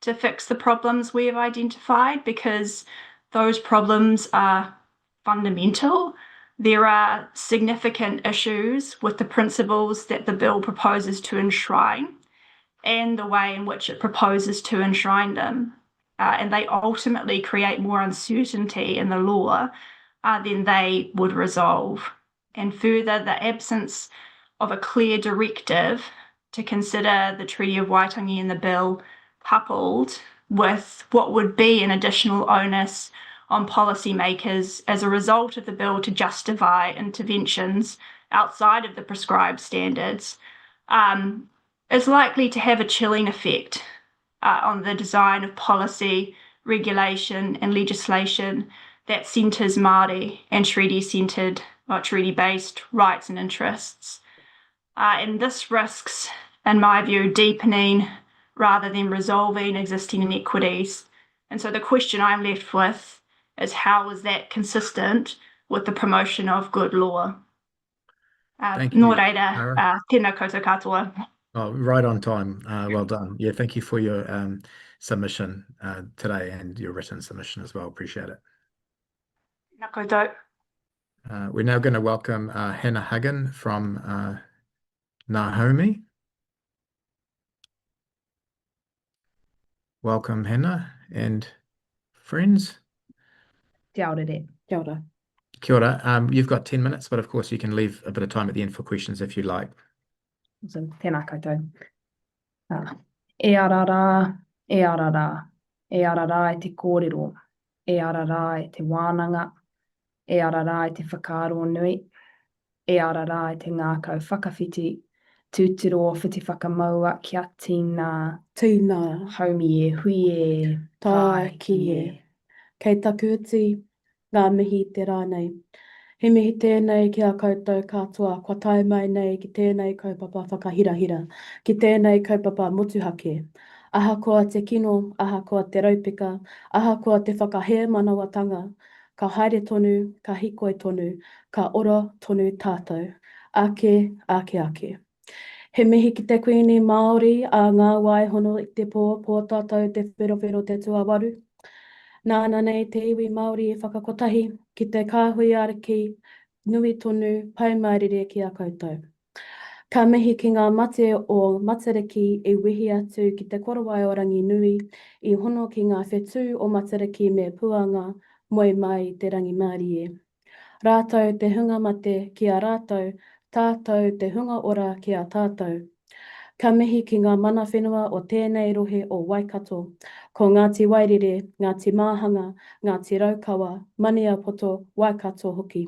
to fix the problems we have identified, because those problems are fundamental. There are significant issues with the principles that the bill proposes to enshrine and the way in which it proposes to enshrine them. And they ultimately create more uncertainty in the law than they would resolve. And further, the absence of a clear directive to consider the Treaty of Waitangi in the bill, coupled with what would be an additional onus on policymakers as a result of the bill to justify interventions outside of the prescribed standards, is likely to have a chilling effect on the design of policy, regulation and legislation that centres Māori and treaty-centred or treaty-based rights and interests. And this risks, in my view, deepening rather than resolving existing inequities. And so the question I'm left with is, how is that consistent with the promotion of good law? Thank you, Nō reira, Sarah. tēnā koutou katoa. Oh, right on time. Well done. Yeah, thank you for your submission today and your written submission as well. Appreciate it. Tēnā koutou. We're now going to welcome Hannah Hagen from Ngā Haumi. Welcome, Hannah and friends. Kia ora re. Kia ora. Kia ora. You've got 10 minutes, but of course you can leave a bit of time at the end for questions if you like. So, tēnā koutou. E ara rā, e ara rā, e ara rā e te kōrero, e ara rā e te wānanga, e ara rā e te whakaaro nui, e ara rā e te ngākau whakawhiti, tūtiro whiti whakamaua kia tīnā, haumi e hui e, tai ki e. Kei taku uti, ngā mihi te rānei. He mihi tēnei ki a koutou katoa, kua tai mai nei ki tēnei kaupapa whakahirahira, ki tēnei kaupapa motuhake. Aha koa te kino, aha koa te raupika, aha koa te whakahe manawatanga, ka haere tonu, ka hikoi tonu, ka ora tonu tātou. Ake, ake, ake. He mihi ki te kuini Māori a ngā waihono i te pō tātou te whirowhiro te tuawaru. Nāna nei te iwi Māori e whakakotahi ki te kāhui ariki nui tonu paimairere ki a koutou. Ka mihi ki ngā mate o matariki e wihi atu ki te korowai o rangi nui i hono ki ngā whetū o matariki me puanga moe mai te rangi Māori e. Rātou te hunga mate ki a rātou, tātou te hunga ora ki a tātou. Ka mihi ki ngā mana whenua o tēnei rohe o Waikato, ko Ngāti Wairere, Ngāti Māhanga, Ngāti Raukawa, Mania Poto, Waikato hoki.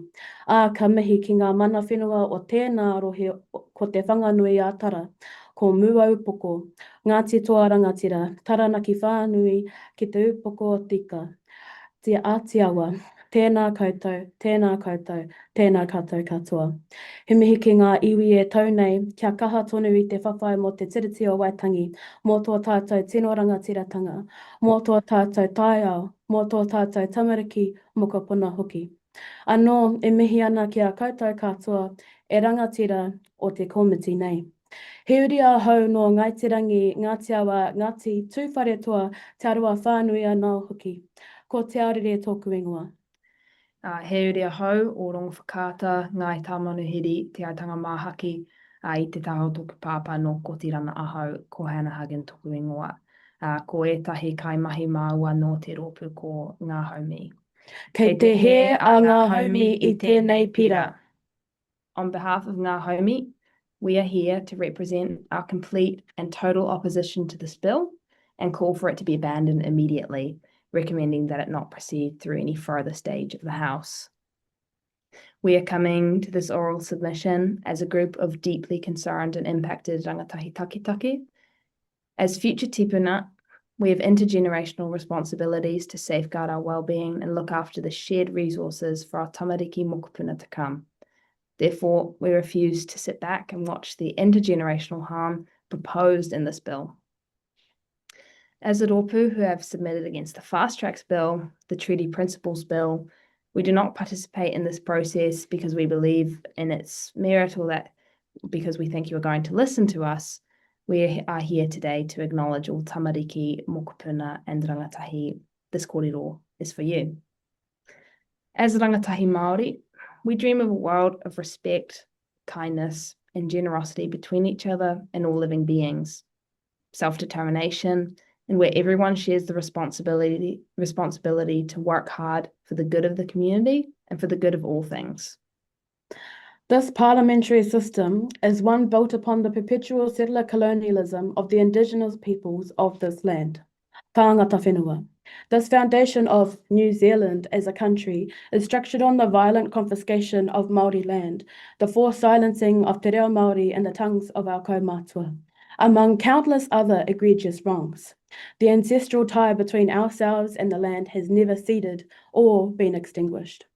Ka mihi ki ngā mana whenua o tēnā rohe ko te whanganui a Tara, ko Mua Upoko, Ngāti Toa Rangatira, Taranaki Whānui ki te Upoko o Tika. Te Ātiawa, tēnā koutou, tēnā koutou, tēnā koutou katoa. He mihi ki ngā iwi e tau nei, kia kaha tonu i te whawhai mō te tiriti o Waitangi, mō tō tātou tino rangatiratanga, mō tō tātou taiao, mō tō tātou tamariki mokopuna hoki. Anō, e mihi ana ki a koutou katoa, e rangatira o te komiti nei. He uri a hau no Ngaitirangi, Ngāti Awa, Ngāti Tūwhare toa, te arua whānui a nā hoki. Ko te arere tōku ingoa. He uri ahau o rongo whakata ngai tamanuhiri te aitanga māhaki I te taho tōku pāpā no ko tirana ahau ko Hannah Hagen tōku ingoa. Ko etahi kaimahi māua no te rōpū ko Ngā Haumi. Kei te he a Ngā Haumi I tēnei pira. On behalf of Ngā Haumi, we are here to represent our complete and total opposition to this bill and call for it to be abandoned immediately, recommending that it not proceed through any further stage of the House. We are coming to this oral submission as a group of deeply concerned and impacted rangatahi takitaki. As future tipuna, we have intergenerational responsibilities to safeguard our well-being and look after the shared resources for our tamariki mokopuna to come. Therefore, we refuse to sit back and watch the intergenerational harm proposed in this bill. As a rōpū who have submitted against the Fast Tracks Bill, the Treaty Principles Bill, we do not participate in this process because we believe in its merit or that because we think you are going to listen to us. We are here today to acknowledge all tamariki, mokopuna and rangatahi. This kōrero is for you. As rangatahi Māori, we dream of a world of respect, kindness and generosity between each other and all living beings, self-determination, and where everyone shares the responsibility to work hard for the good of the community and for the good of all things. This parliamentary system is one built upon the perpetual settler colonialism of the indigenous peoples of this land, tāngata whenua. This foundation of New Zealand as a country is structured on the violent confiscation of Māori land, the forced silencing of te reo Māori and the tongues of our kaumātua, among countless other egregious wrongs. The ancestral tie between ourselves and the land has never ceded or been extinguished.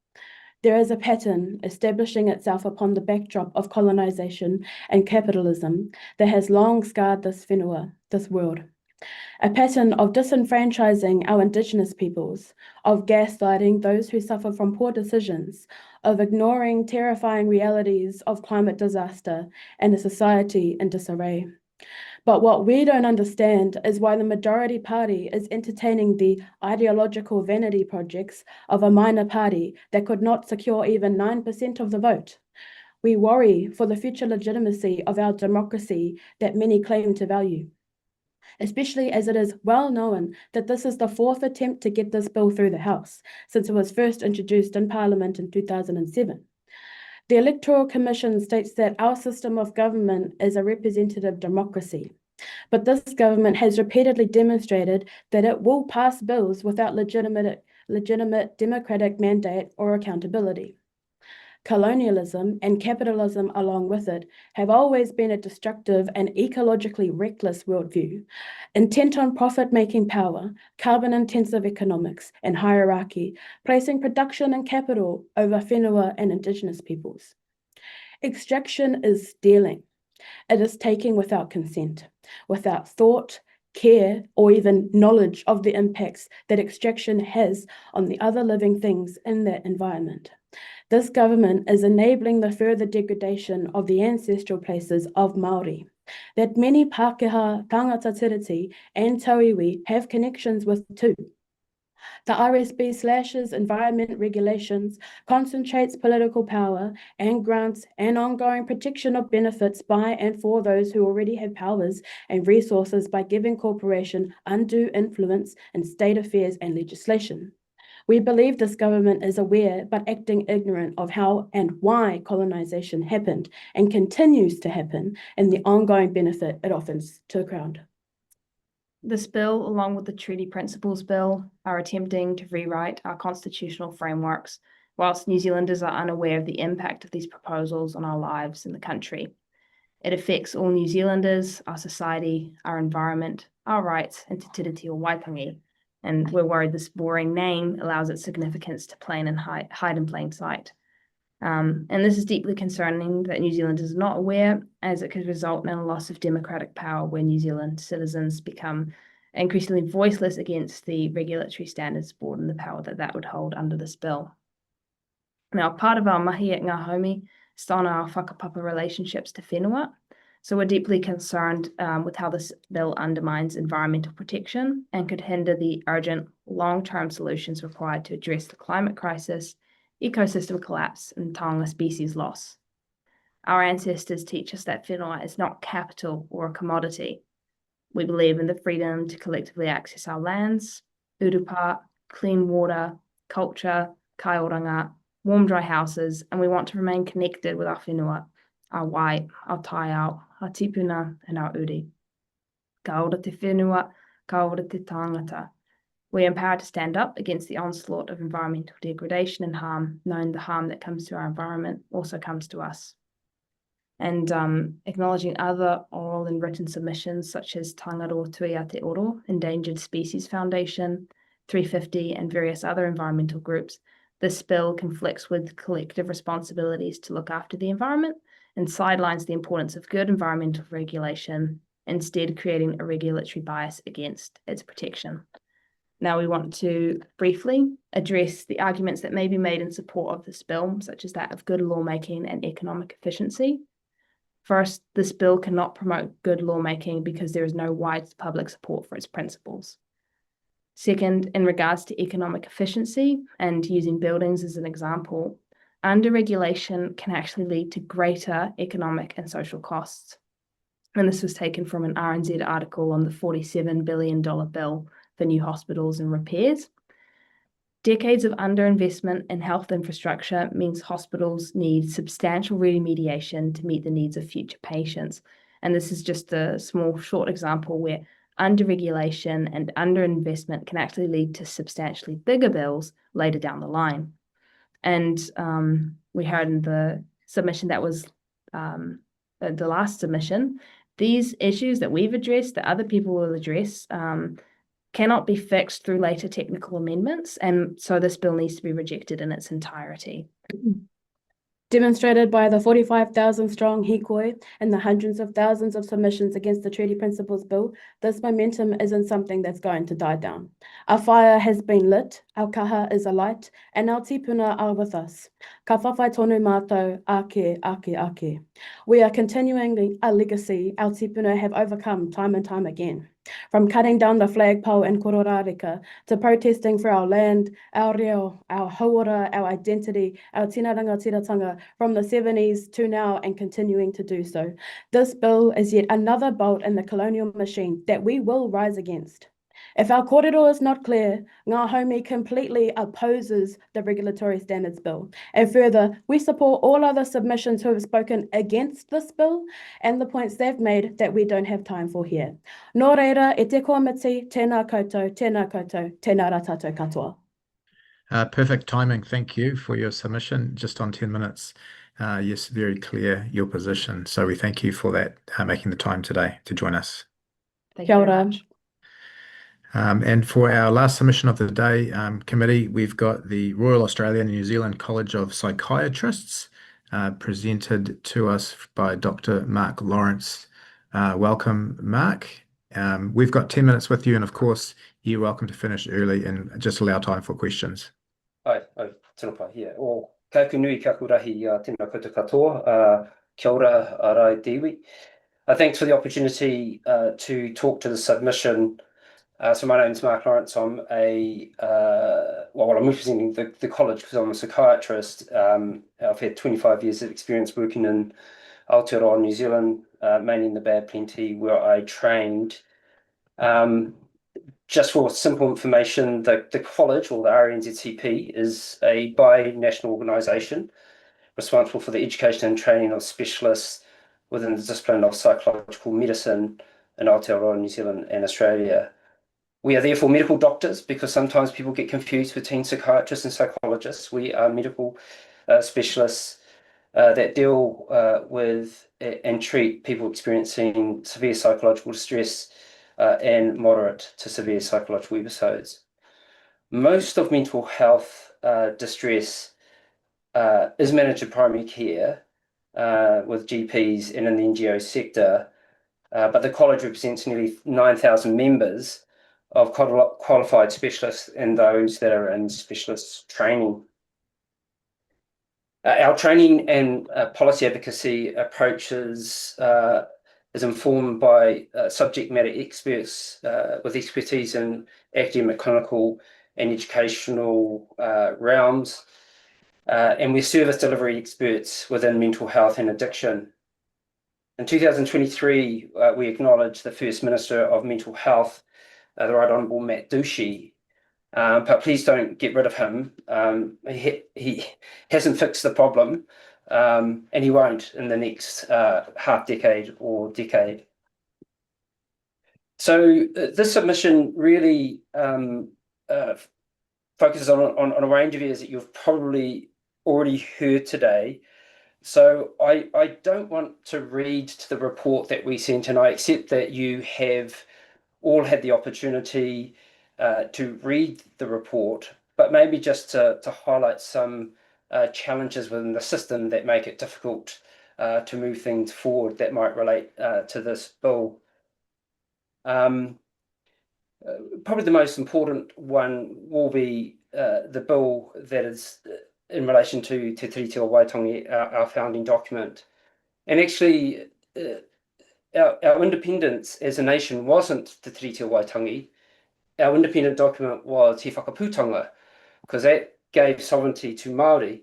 There is a pattern establishing itself upon the backdrop of colonisation and capitalism that has long scarred this whenua, this world. A pattern of disenfranchising our Indigenous peoples, of gaslighting those who suffer from poor decisions, of ignoring terrifying realities of climate disaster and a society in disarray. But what we don't understand is why the majority party is entertaining the ideological vanity projects of a minor party that could not secure even 9% of the vote. We worry for the future legitimacy of our democracy that many claim to value, especially as it is well known that this is the fourth attempt to get this bill through the House since it was first introduced in Parliament in 2007. The Electoral Commission states that our system of government is a representative democracy, but this government has repeatedly demonstrated that it will pass bills without legitimate democratic mandate or accountability. Colonialism and capitalism along with it have always been a destructive and ecologically reckless worldview, intent on profit-making power, carbon-intensive economics and hierarchy, placing production and capital over whenua and Indigenous peoples. Extraction is stealing. It is taking without consent, without thought, care, or even knowledge of the impacts that extraction has on the other living things in that environment. This government is enabling the further degradation of the ancestral places of Māori, that many Pākehā, tangata tiriti, and tauiwi have connections with too. The RSB slashes environment regulations, concentrates political power, and grants an ongoing protection of benefits by and for those who already have powers and resources by giving corporation undue influence in state affairs and legislation. We believe this government is aware but acting ignorant of how and why colonisation happened and continues to happen and the ongoing benefit it offers to the Crown. This bill, along with the Treaty Principles Bill, are attempting to rewrite our constitutional frameworks, whilst New Zealanders are unaware of the impact of these proposals on our lives in the country. It affects all New Zealanders, our society, our environment, our rights, and te tiriti o Waitangi. And we're worried this boring name allows its significance to hide in plain sight. And this is deeply concerning that New Zealanders are not aware, as it could result in a loss of democratic power where New Zealand citizens become increasingly voiceless against the Regulatory Standards Board and the power that that would hold under this bill. Now, part of our mahi at Ngā Haumi is to honour our whakapapa relationships to whenua. So we're deeply concerned with how this bill undermines environmental protection and could hinder the urgent long-term solutions required to address the climate crisis ecosystem collapse, and taonga species loss. Our ancestors teach us that whenua is not capital or a commodity. We believe in the freedom to collectively access our lands, urupa, clean water, culture, kaioranga, warm, dry houses, and we want to remain connected with our whenua, our wai, our taiao, our tipuna, and our uri. Ka ora te whenua, ka ora te tangata. We are empowered to stand up against the onslaught of environmental degradation and harm, knowing the harm that comes to our environment also comes to us. And acknowledging other oral and written submissions such as Tangaro Tui Aotearoa, Endangered Species Foundation, 350, and various other environmental groups, this bill conflicts with collective responsibilities to look after the environment and sidelines the importance of good environmental regulation, instead creating a regulatory bias against its protection. Now we want to briefly address the arguments that may be made in support of this bill, such as that of good lawmaking and economic efficiency. First, this bill cannot promote good lawmaking because there is no wide public support for its principles. Second, in regards to economic efficiency and using buildings as an example, under-regulation can actually lead to greater economic and social costs. And this was taken from an RNZ article on the $47 billion bill for new hospitals and repairs. Decades of underinvestment in health infrastructure means hospitals need substantial remediation to meet the needs of future patients. And this is just a small, short example where under-regulation and underinvestment can actually lead to substantially bigger bills later down the line. And we heard in the submission that was the last submission, these issues that we've addressed, that other people will address, cannot be fixed through later technical amendments, and so this bill needs to be rejected in its entirety. Demonstrated by the 45,000 strong hikoi and the hundreds of thousands of submissions against the Treaty Principles Bill, this momentum isn't something that's going to die down. Our fire has been lit, our kaha is alight, and our tipuna are with us. Ka whawhai tonu mātou, ake, ake, ake. We are continuing a legacy our tipuna have overcome time and time again. From cutting down the flagpole in Kororareka to protesting for our land, our reo, our hauora, our identity, our tinaranga tiratanga from the 70s to now and continuing to do so. This bill is yet another bolt in the colonial machine that we will rise against. If our kōrero is not clear, Ngā Haumi completely opposes the Regulatory Standards Bill. And further, we support all other submissions who have spoken against this bill and the points they've made that we don't have time for here. Nō reira, e te komiti, tēnā koutou, tēnā koutou, tēnā rā tātou katoa. Perfect timing. Thank you for your submission, just on 10 minutes. Yes, very clear your position. So we thank you for that, making the time today to join us. Thank you very much. And for our last submission of the day, committee, we've got the Royal Australian and New Zealand College of Psychiatrists, presented to us by Dr. Mark Lawrence. Welcome, Mark. We've got 10 minutes with you, and of course, you're welcome to finish early and just allow time for questions. Ai, tēnā pai, yeah. O kaiku nui kia kurahi tēnā koutou katoa, kia ora arai te iwi. Thanks for the opportunity to talk to the submission. So my name is Mark Lawrence. I'm I'm representing the college because I'm a psychiatrist. I've had 25 years of experience working in Aotearoa, New Zealand, mainly in the Bad Plenty, where I trained. Just for simple information, the college, or the RNZCP, is a bi-national organisation responsible for the education and training of specialists within the discipline of psychological medicine in Aotearoa, New Zealand and Australia. We are therefore medical doctors because sometimes people get confused between psychiatrists and psychologists. We are medical specialists that deal with and treat people experiencing severe psychological distress and moderate to severe psychological episodes. Most of mental health distress is managed in primary care with GPs and in the NGO sector, but the college represents nearly 9,000 members of qualified specialists and those that are in specialist training. Our training and policy advocacy approaches is informed by subject matter experts with expertise in academic, clinical and educational realms. and we're service delivery experts within mental health and addiction. In 2023, we acknowledged the First Minister of Mental Health, the Right Honourable Matt Ducey, but please don't get rid of him. He hasn't fixed the problem, and he won't in the next half decade or decade. So this submission really focuses on a range of areas that you've probably already heard today. So I don't want to read to the report that we sent, and I accept that you have all had the opportunity to read the report, but maybe just to highlight some challenges within the system that make it difficult to move things forward that might relate to this bill. Probably the most important one will be the bill that is in relation to Te Tiriti o Waitangi, our founding document. And actually, our independence as a nation wasn't Te Tiriti o Waitangi. Our independent document was Te Whakaputanga, because that gave sovereignty to Māori.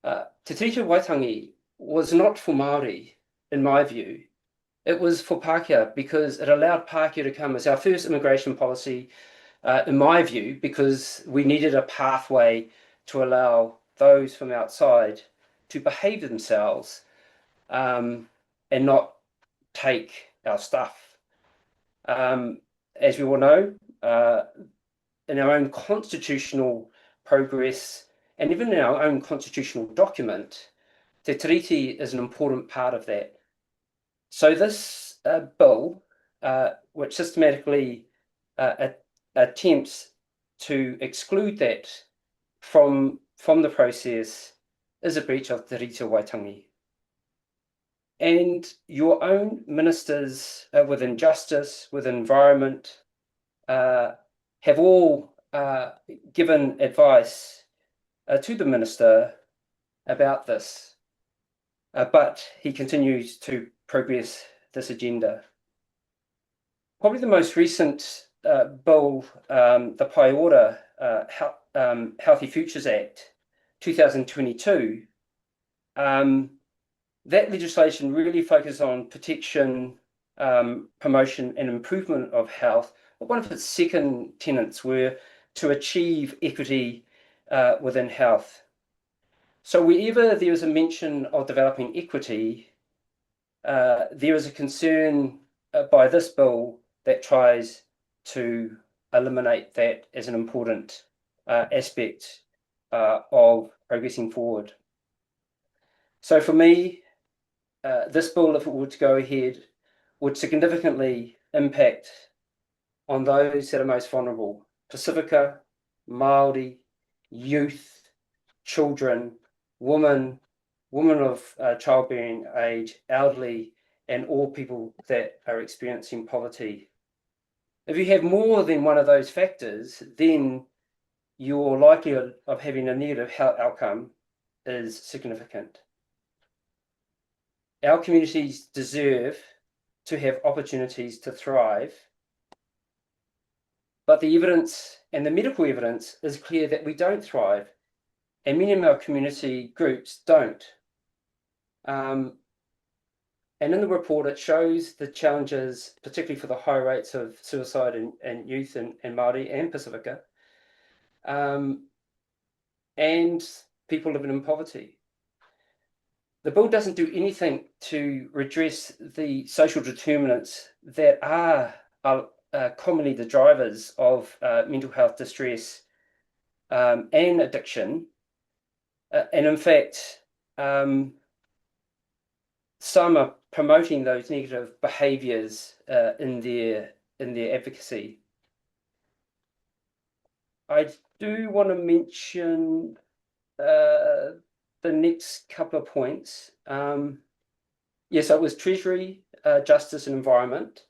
Te Tiriti o Waitangi was not for Māori, in my view. It was for Pākehā, because it allowed Pākehā to come as our first immigration policy, in my view, because we needed a pathway to allow those from outside to behave themselves and not take our stuff. As we all know, in our own constitutional progress and even in our own constitutional document, Te Tiriti is an important part of that. So this bill, which systematically attempts to exclude that from the process, is a breach of Te Tiriti o Waitangi. And your own ministers within justice, with environment, have all given advice to the minister about this, but he continues to progress this agenda. Probably the most recent bill, the Pai Ora Healthy Futures Act 2022, that legislation really focused on protection, promotion and improvement of health. But one of its second tenets were to achieve equity within health. So wherever there is a mention of developing equity, there is a concern by this bill that tries to eliminate that as an important aspect of progressing forward. So for me, this bill, if it were to go ahead, would significantly impact on those that are most vulnerable: Pacifica, Māori, youth, children, women of childbearing age, elderly, and all people that are experiencing poverty. If you have more than one of those factors, then your likelihood of having a negative health outcome is significant. Our communities deserve to have opportunities to thrive, but the evidence and the medical evidence is clear that we don't thrive, and many of our community groups don't. And in the report, it shows the challenges, particularly for the high rates of suicide in youth and Māori and Pacifica, and people living in poverty. The bill doesn't do anything to redress the social determinants that are commonly the drivers of mental health distress and addiction. And in fact, some are promoting those negative behaviours in their advocacy. I do want to mention the next couple of points. Yes, it was Treasury, Justice and Environment.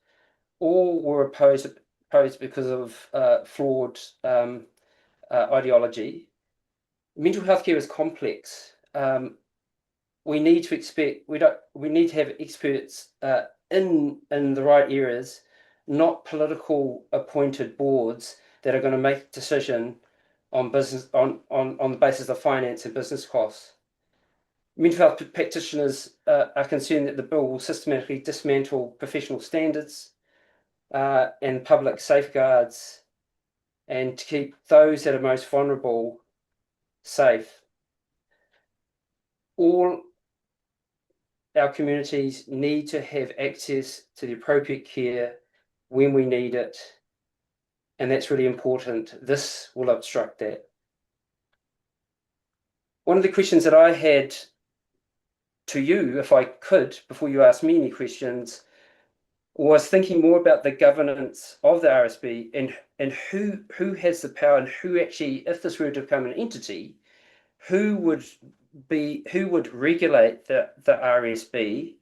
All were opposed because of flawed ideology. Mental health care is complex. We need to have experts in the right areas, not political appointed boards that are going to make a decision on the basis of finance and business costs. Mental health practitioners are concerned that the bill will systematically dismantle professional standards and public safeguards, and to keep those that are most vulnerable safe. All our communities need to have access to the appropriate care when we need it, and that's really important. This will obstruct that. One of the questions that I had to you, if I could, before you ask me any questions, was thinking more about the governance of the RSB and who has the power, and who actually, if this were to become an entity, who would regulate the RSB,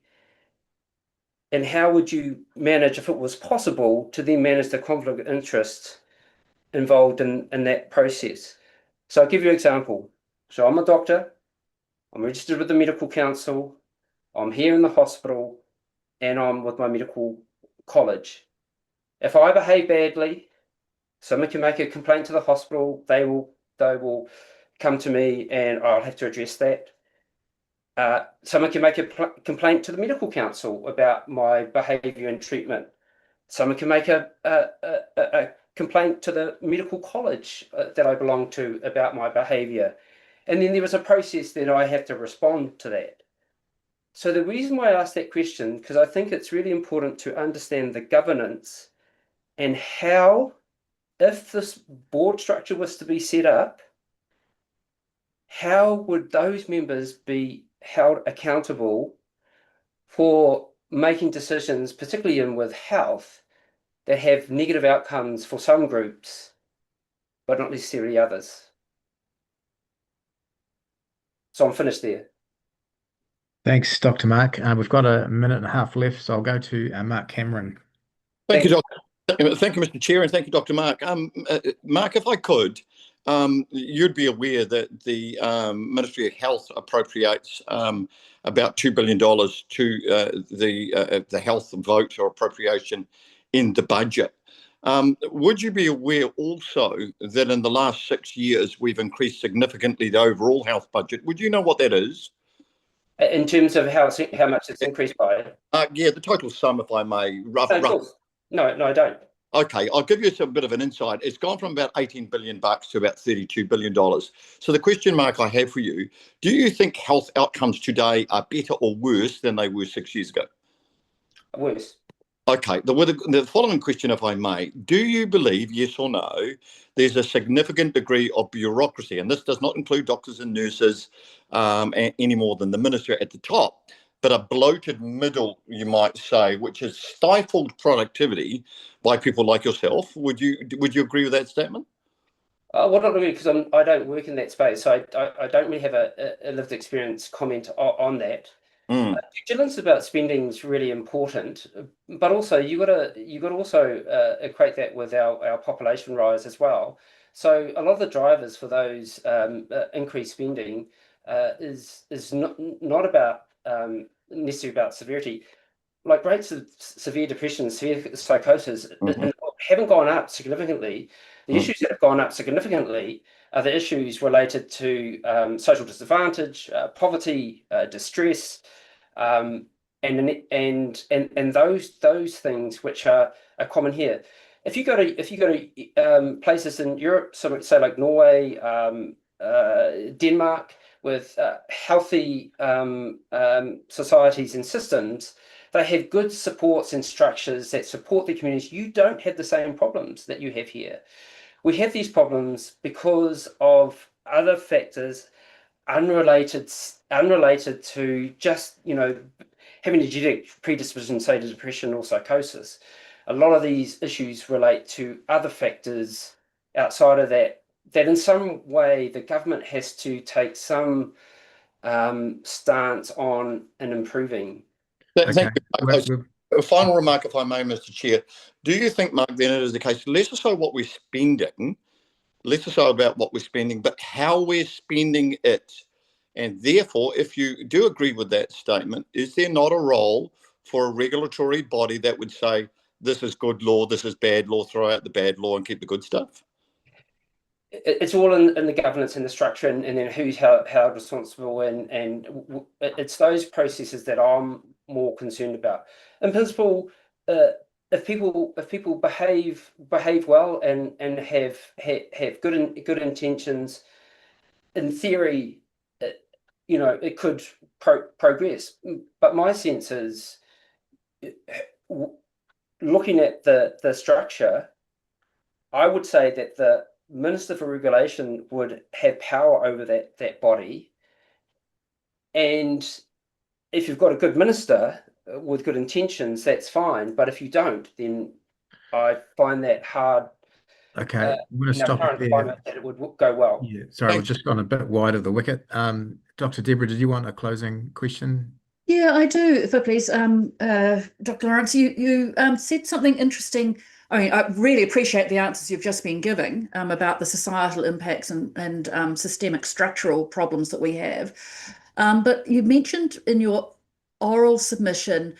and how would you manage, if it was possible, to then manage the conflict of interest involved in that process. So I'll give you an example. So I'm a doctor, I'm registered with the Medical Council, I'm here in the hospital, and I'm with my medical college. If I behave badly, someone can make a complaint to the hospital, they will come to me and I'll have to address that. Someone can make a complaint to the Medical Council about my behaviour and treatment. Someone can make a complaint to the medical college that I belong to about my behaviour. And then there is a process that I have to respond to that. So the reason why I asked that question, because I think it's really important to understand the governance and how, if this board structure was to be set up, how would those members be held accountable for making decisions, particularly in with health, that have negative outcomes for some groups, but not necessarily others. So I'm finished there. Thanks, Dr. Mark. We've got a minute and a half left, so I'll go to Mark Cameron. Thank you, Doctor. Thank you, Mr. Chair, and thank you, Dr. Mark. Mark, if I could, you'd be aware that the Ministry of Health appropriates about $2 billion to the health vote or appropriation in the budget. Would you be aware also that in the last 6 years we've increased significantly the overall health budget? Would you know what that is? In terms of how much it's increased by? Yeah, the total sum, if I may. No, I don't. Okay, I'll give you a bit of an insight. It's gone from about $18 billion to about $32 billion. So the question mark I have for you, do you think health outcomes today are better or worse than they were 6 years ago? Worse. Okay, the following question, if I may, do you believe, yes or no, there's a significant degree of bureaucracy, and this does not include doctors and nurses any more than the minister at the top, but a bloated middle, you might say, which has stifled productivity by people like yourself? Would you agree with that statement? Well, not really, because I don't work in that space, so I don't really have a lived experience comment on that. Vigilance about spending is really important, but also you got to also equate that with our population rise as well. So a lot of the drivers for those increased spending is not about necessarily about severity. Like rates of severe depression, severe psychosis haven't gone up significantly. The issues that have gone up significantly are the issues related to social disadvantage, poverty, distress, and those things which are common here. If you go to places in Europe, so say like Norway, Denmark, with healthy societies and systems, they have good supports and structures that support the communities. You don't have the same problems that you have here. We have these problems because of other factors unrelated to just, having a genetic predisposition, say, to depression or psychosis. A lot of these issues relate to other factors outside of that in some way the government has to take some stance on and improving. Thank you. A final remark, if I may, Mr. Chair. Do you think, Mark, then it is the case, less so what we're spending, less so about what we're spending, but how we're spending it? And therefore, if you do agree with that statement, is there not a role for a regulatory body that would say, this is good law, this is bad law, throw out the bad law and keep the good stuff? it's all in the governance and the structure, and then who's held responsible, and it's those processes that I'm more concerned about. In principle, if people behave well and have good intentions, in theory, it could progress. But my sense is, looking at the structure, I would say that the Minister for Regulation would have power over that body. And if you've got a good minister with good intentions, that's fine. But if you don't, then I find that hard. Okay, I'm going to stop it there. That it would go well. Yeah, sorry, we've just gone a bit wide of the wicket. Dr. Deborah, did you want a closing question? Yeah, I do, if I please. Dr. Lawrence, you said something interesting. I mean, I really appreciate the answers you've just been giving about the societal impacts and systemic structural problems that we have. But you mentioned in your oral submission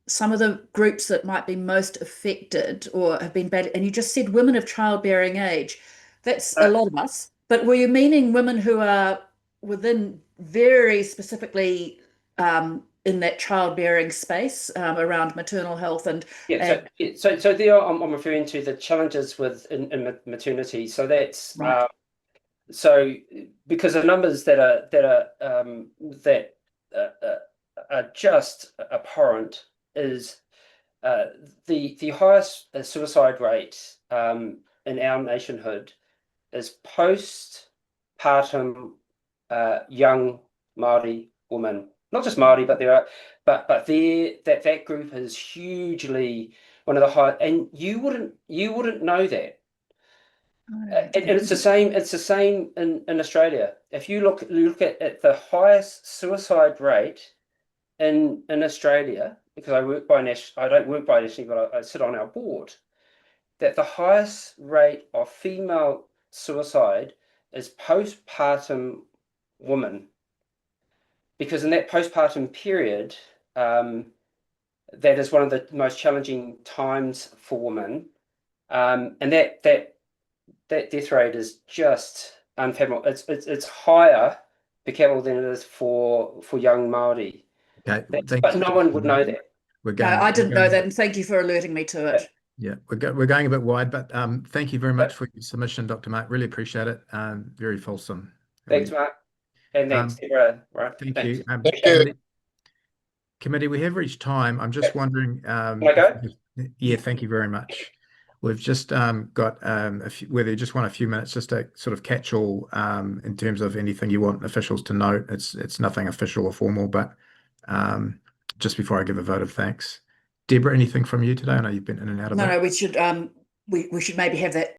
some of the groups that might be most affected or have been bad, and you just said women of childbearing age. That's a lot of us. But were you meaning women who are within very specifically in that childbearing space around maternal health and so there I'm referring to the challenges in maternity. So that's right. So because the numbers that are just abhorrent is the highest suicide rate in our nationhood is postpartum young Māori women. Not just Māori, but that group is hugely one of the high, and you wouldn't know that. And it's the same. It's the same in Australia. If you look at the highest suicide rate in Australia, because I don't work by nationally, but I sit on our board. That the highest rate of female suicide is postpartum women. Because in that postpartum period, that is one of the most challenging times for women, and that death rate is just unfathomable. It's higher per capita than it is for young Māori. Okay, but no one would know that. I didn't know that, and thank you for alerting me to it. Yeah, we're going a bit wide, but thank you very much for your submission, Dr. Mark. Really appreciate it. Very fulsome. Thanks, Mark. And thanks, Sarah. Right. Thank thanks. you. Thank you. Committee, we have reached time. I'm just wondering. Can I go? Yeah, thank you very much. We've just got a few, whether you just want a few minutes just to sort of catch all in terms of anything you want officials to note. It's nothing official or formal, but just before I give a vote of thanks. Deborah, anything from you today? I know you've been in and out of No, we should we should maybe have that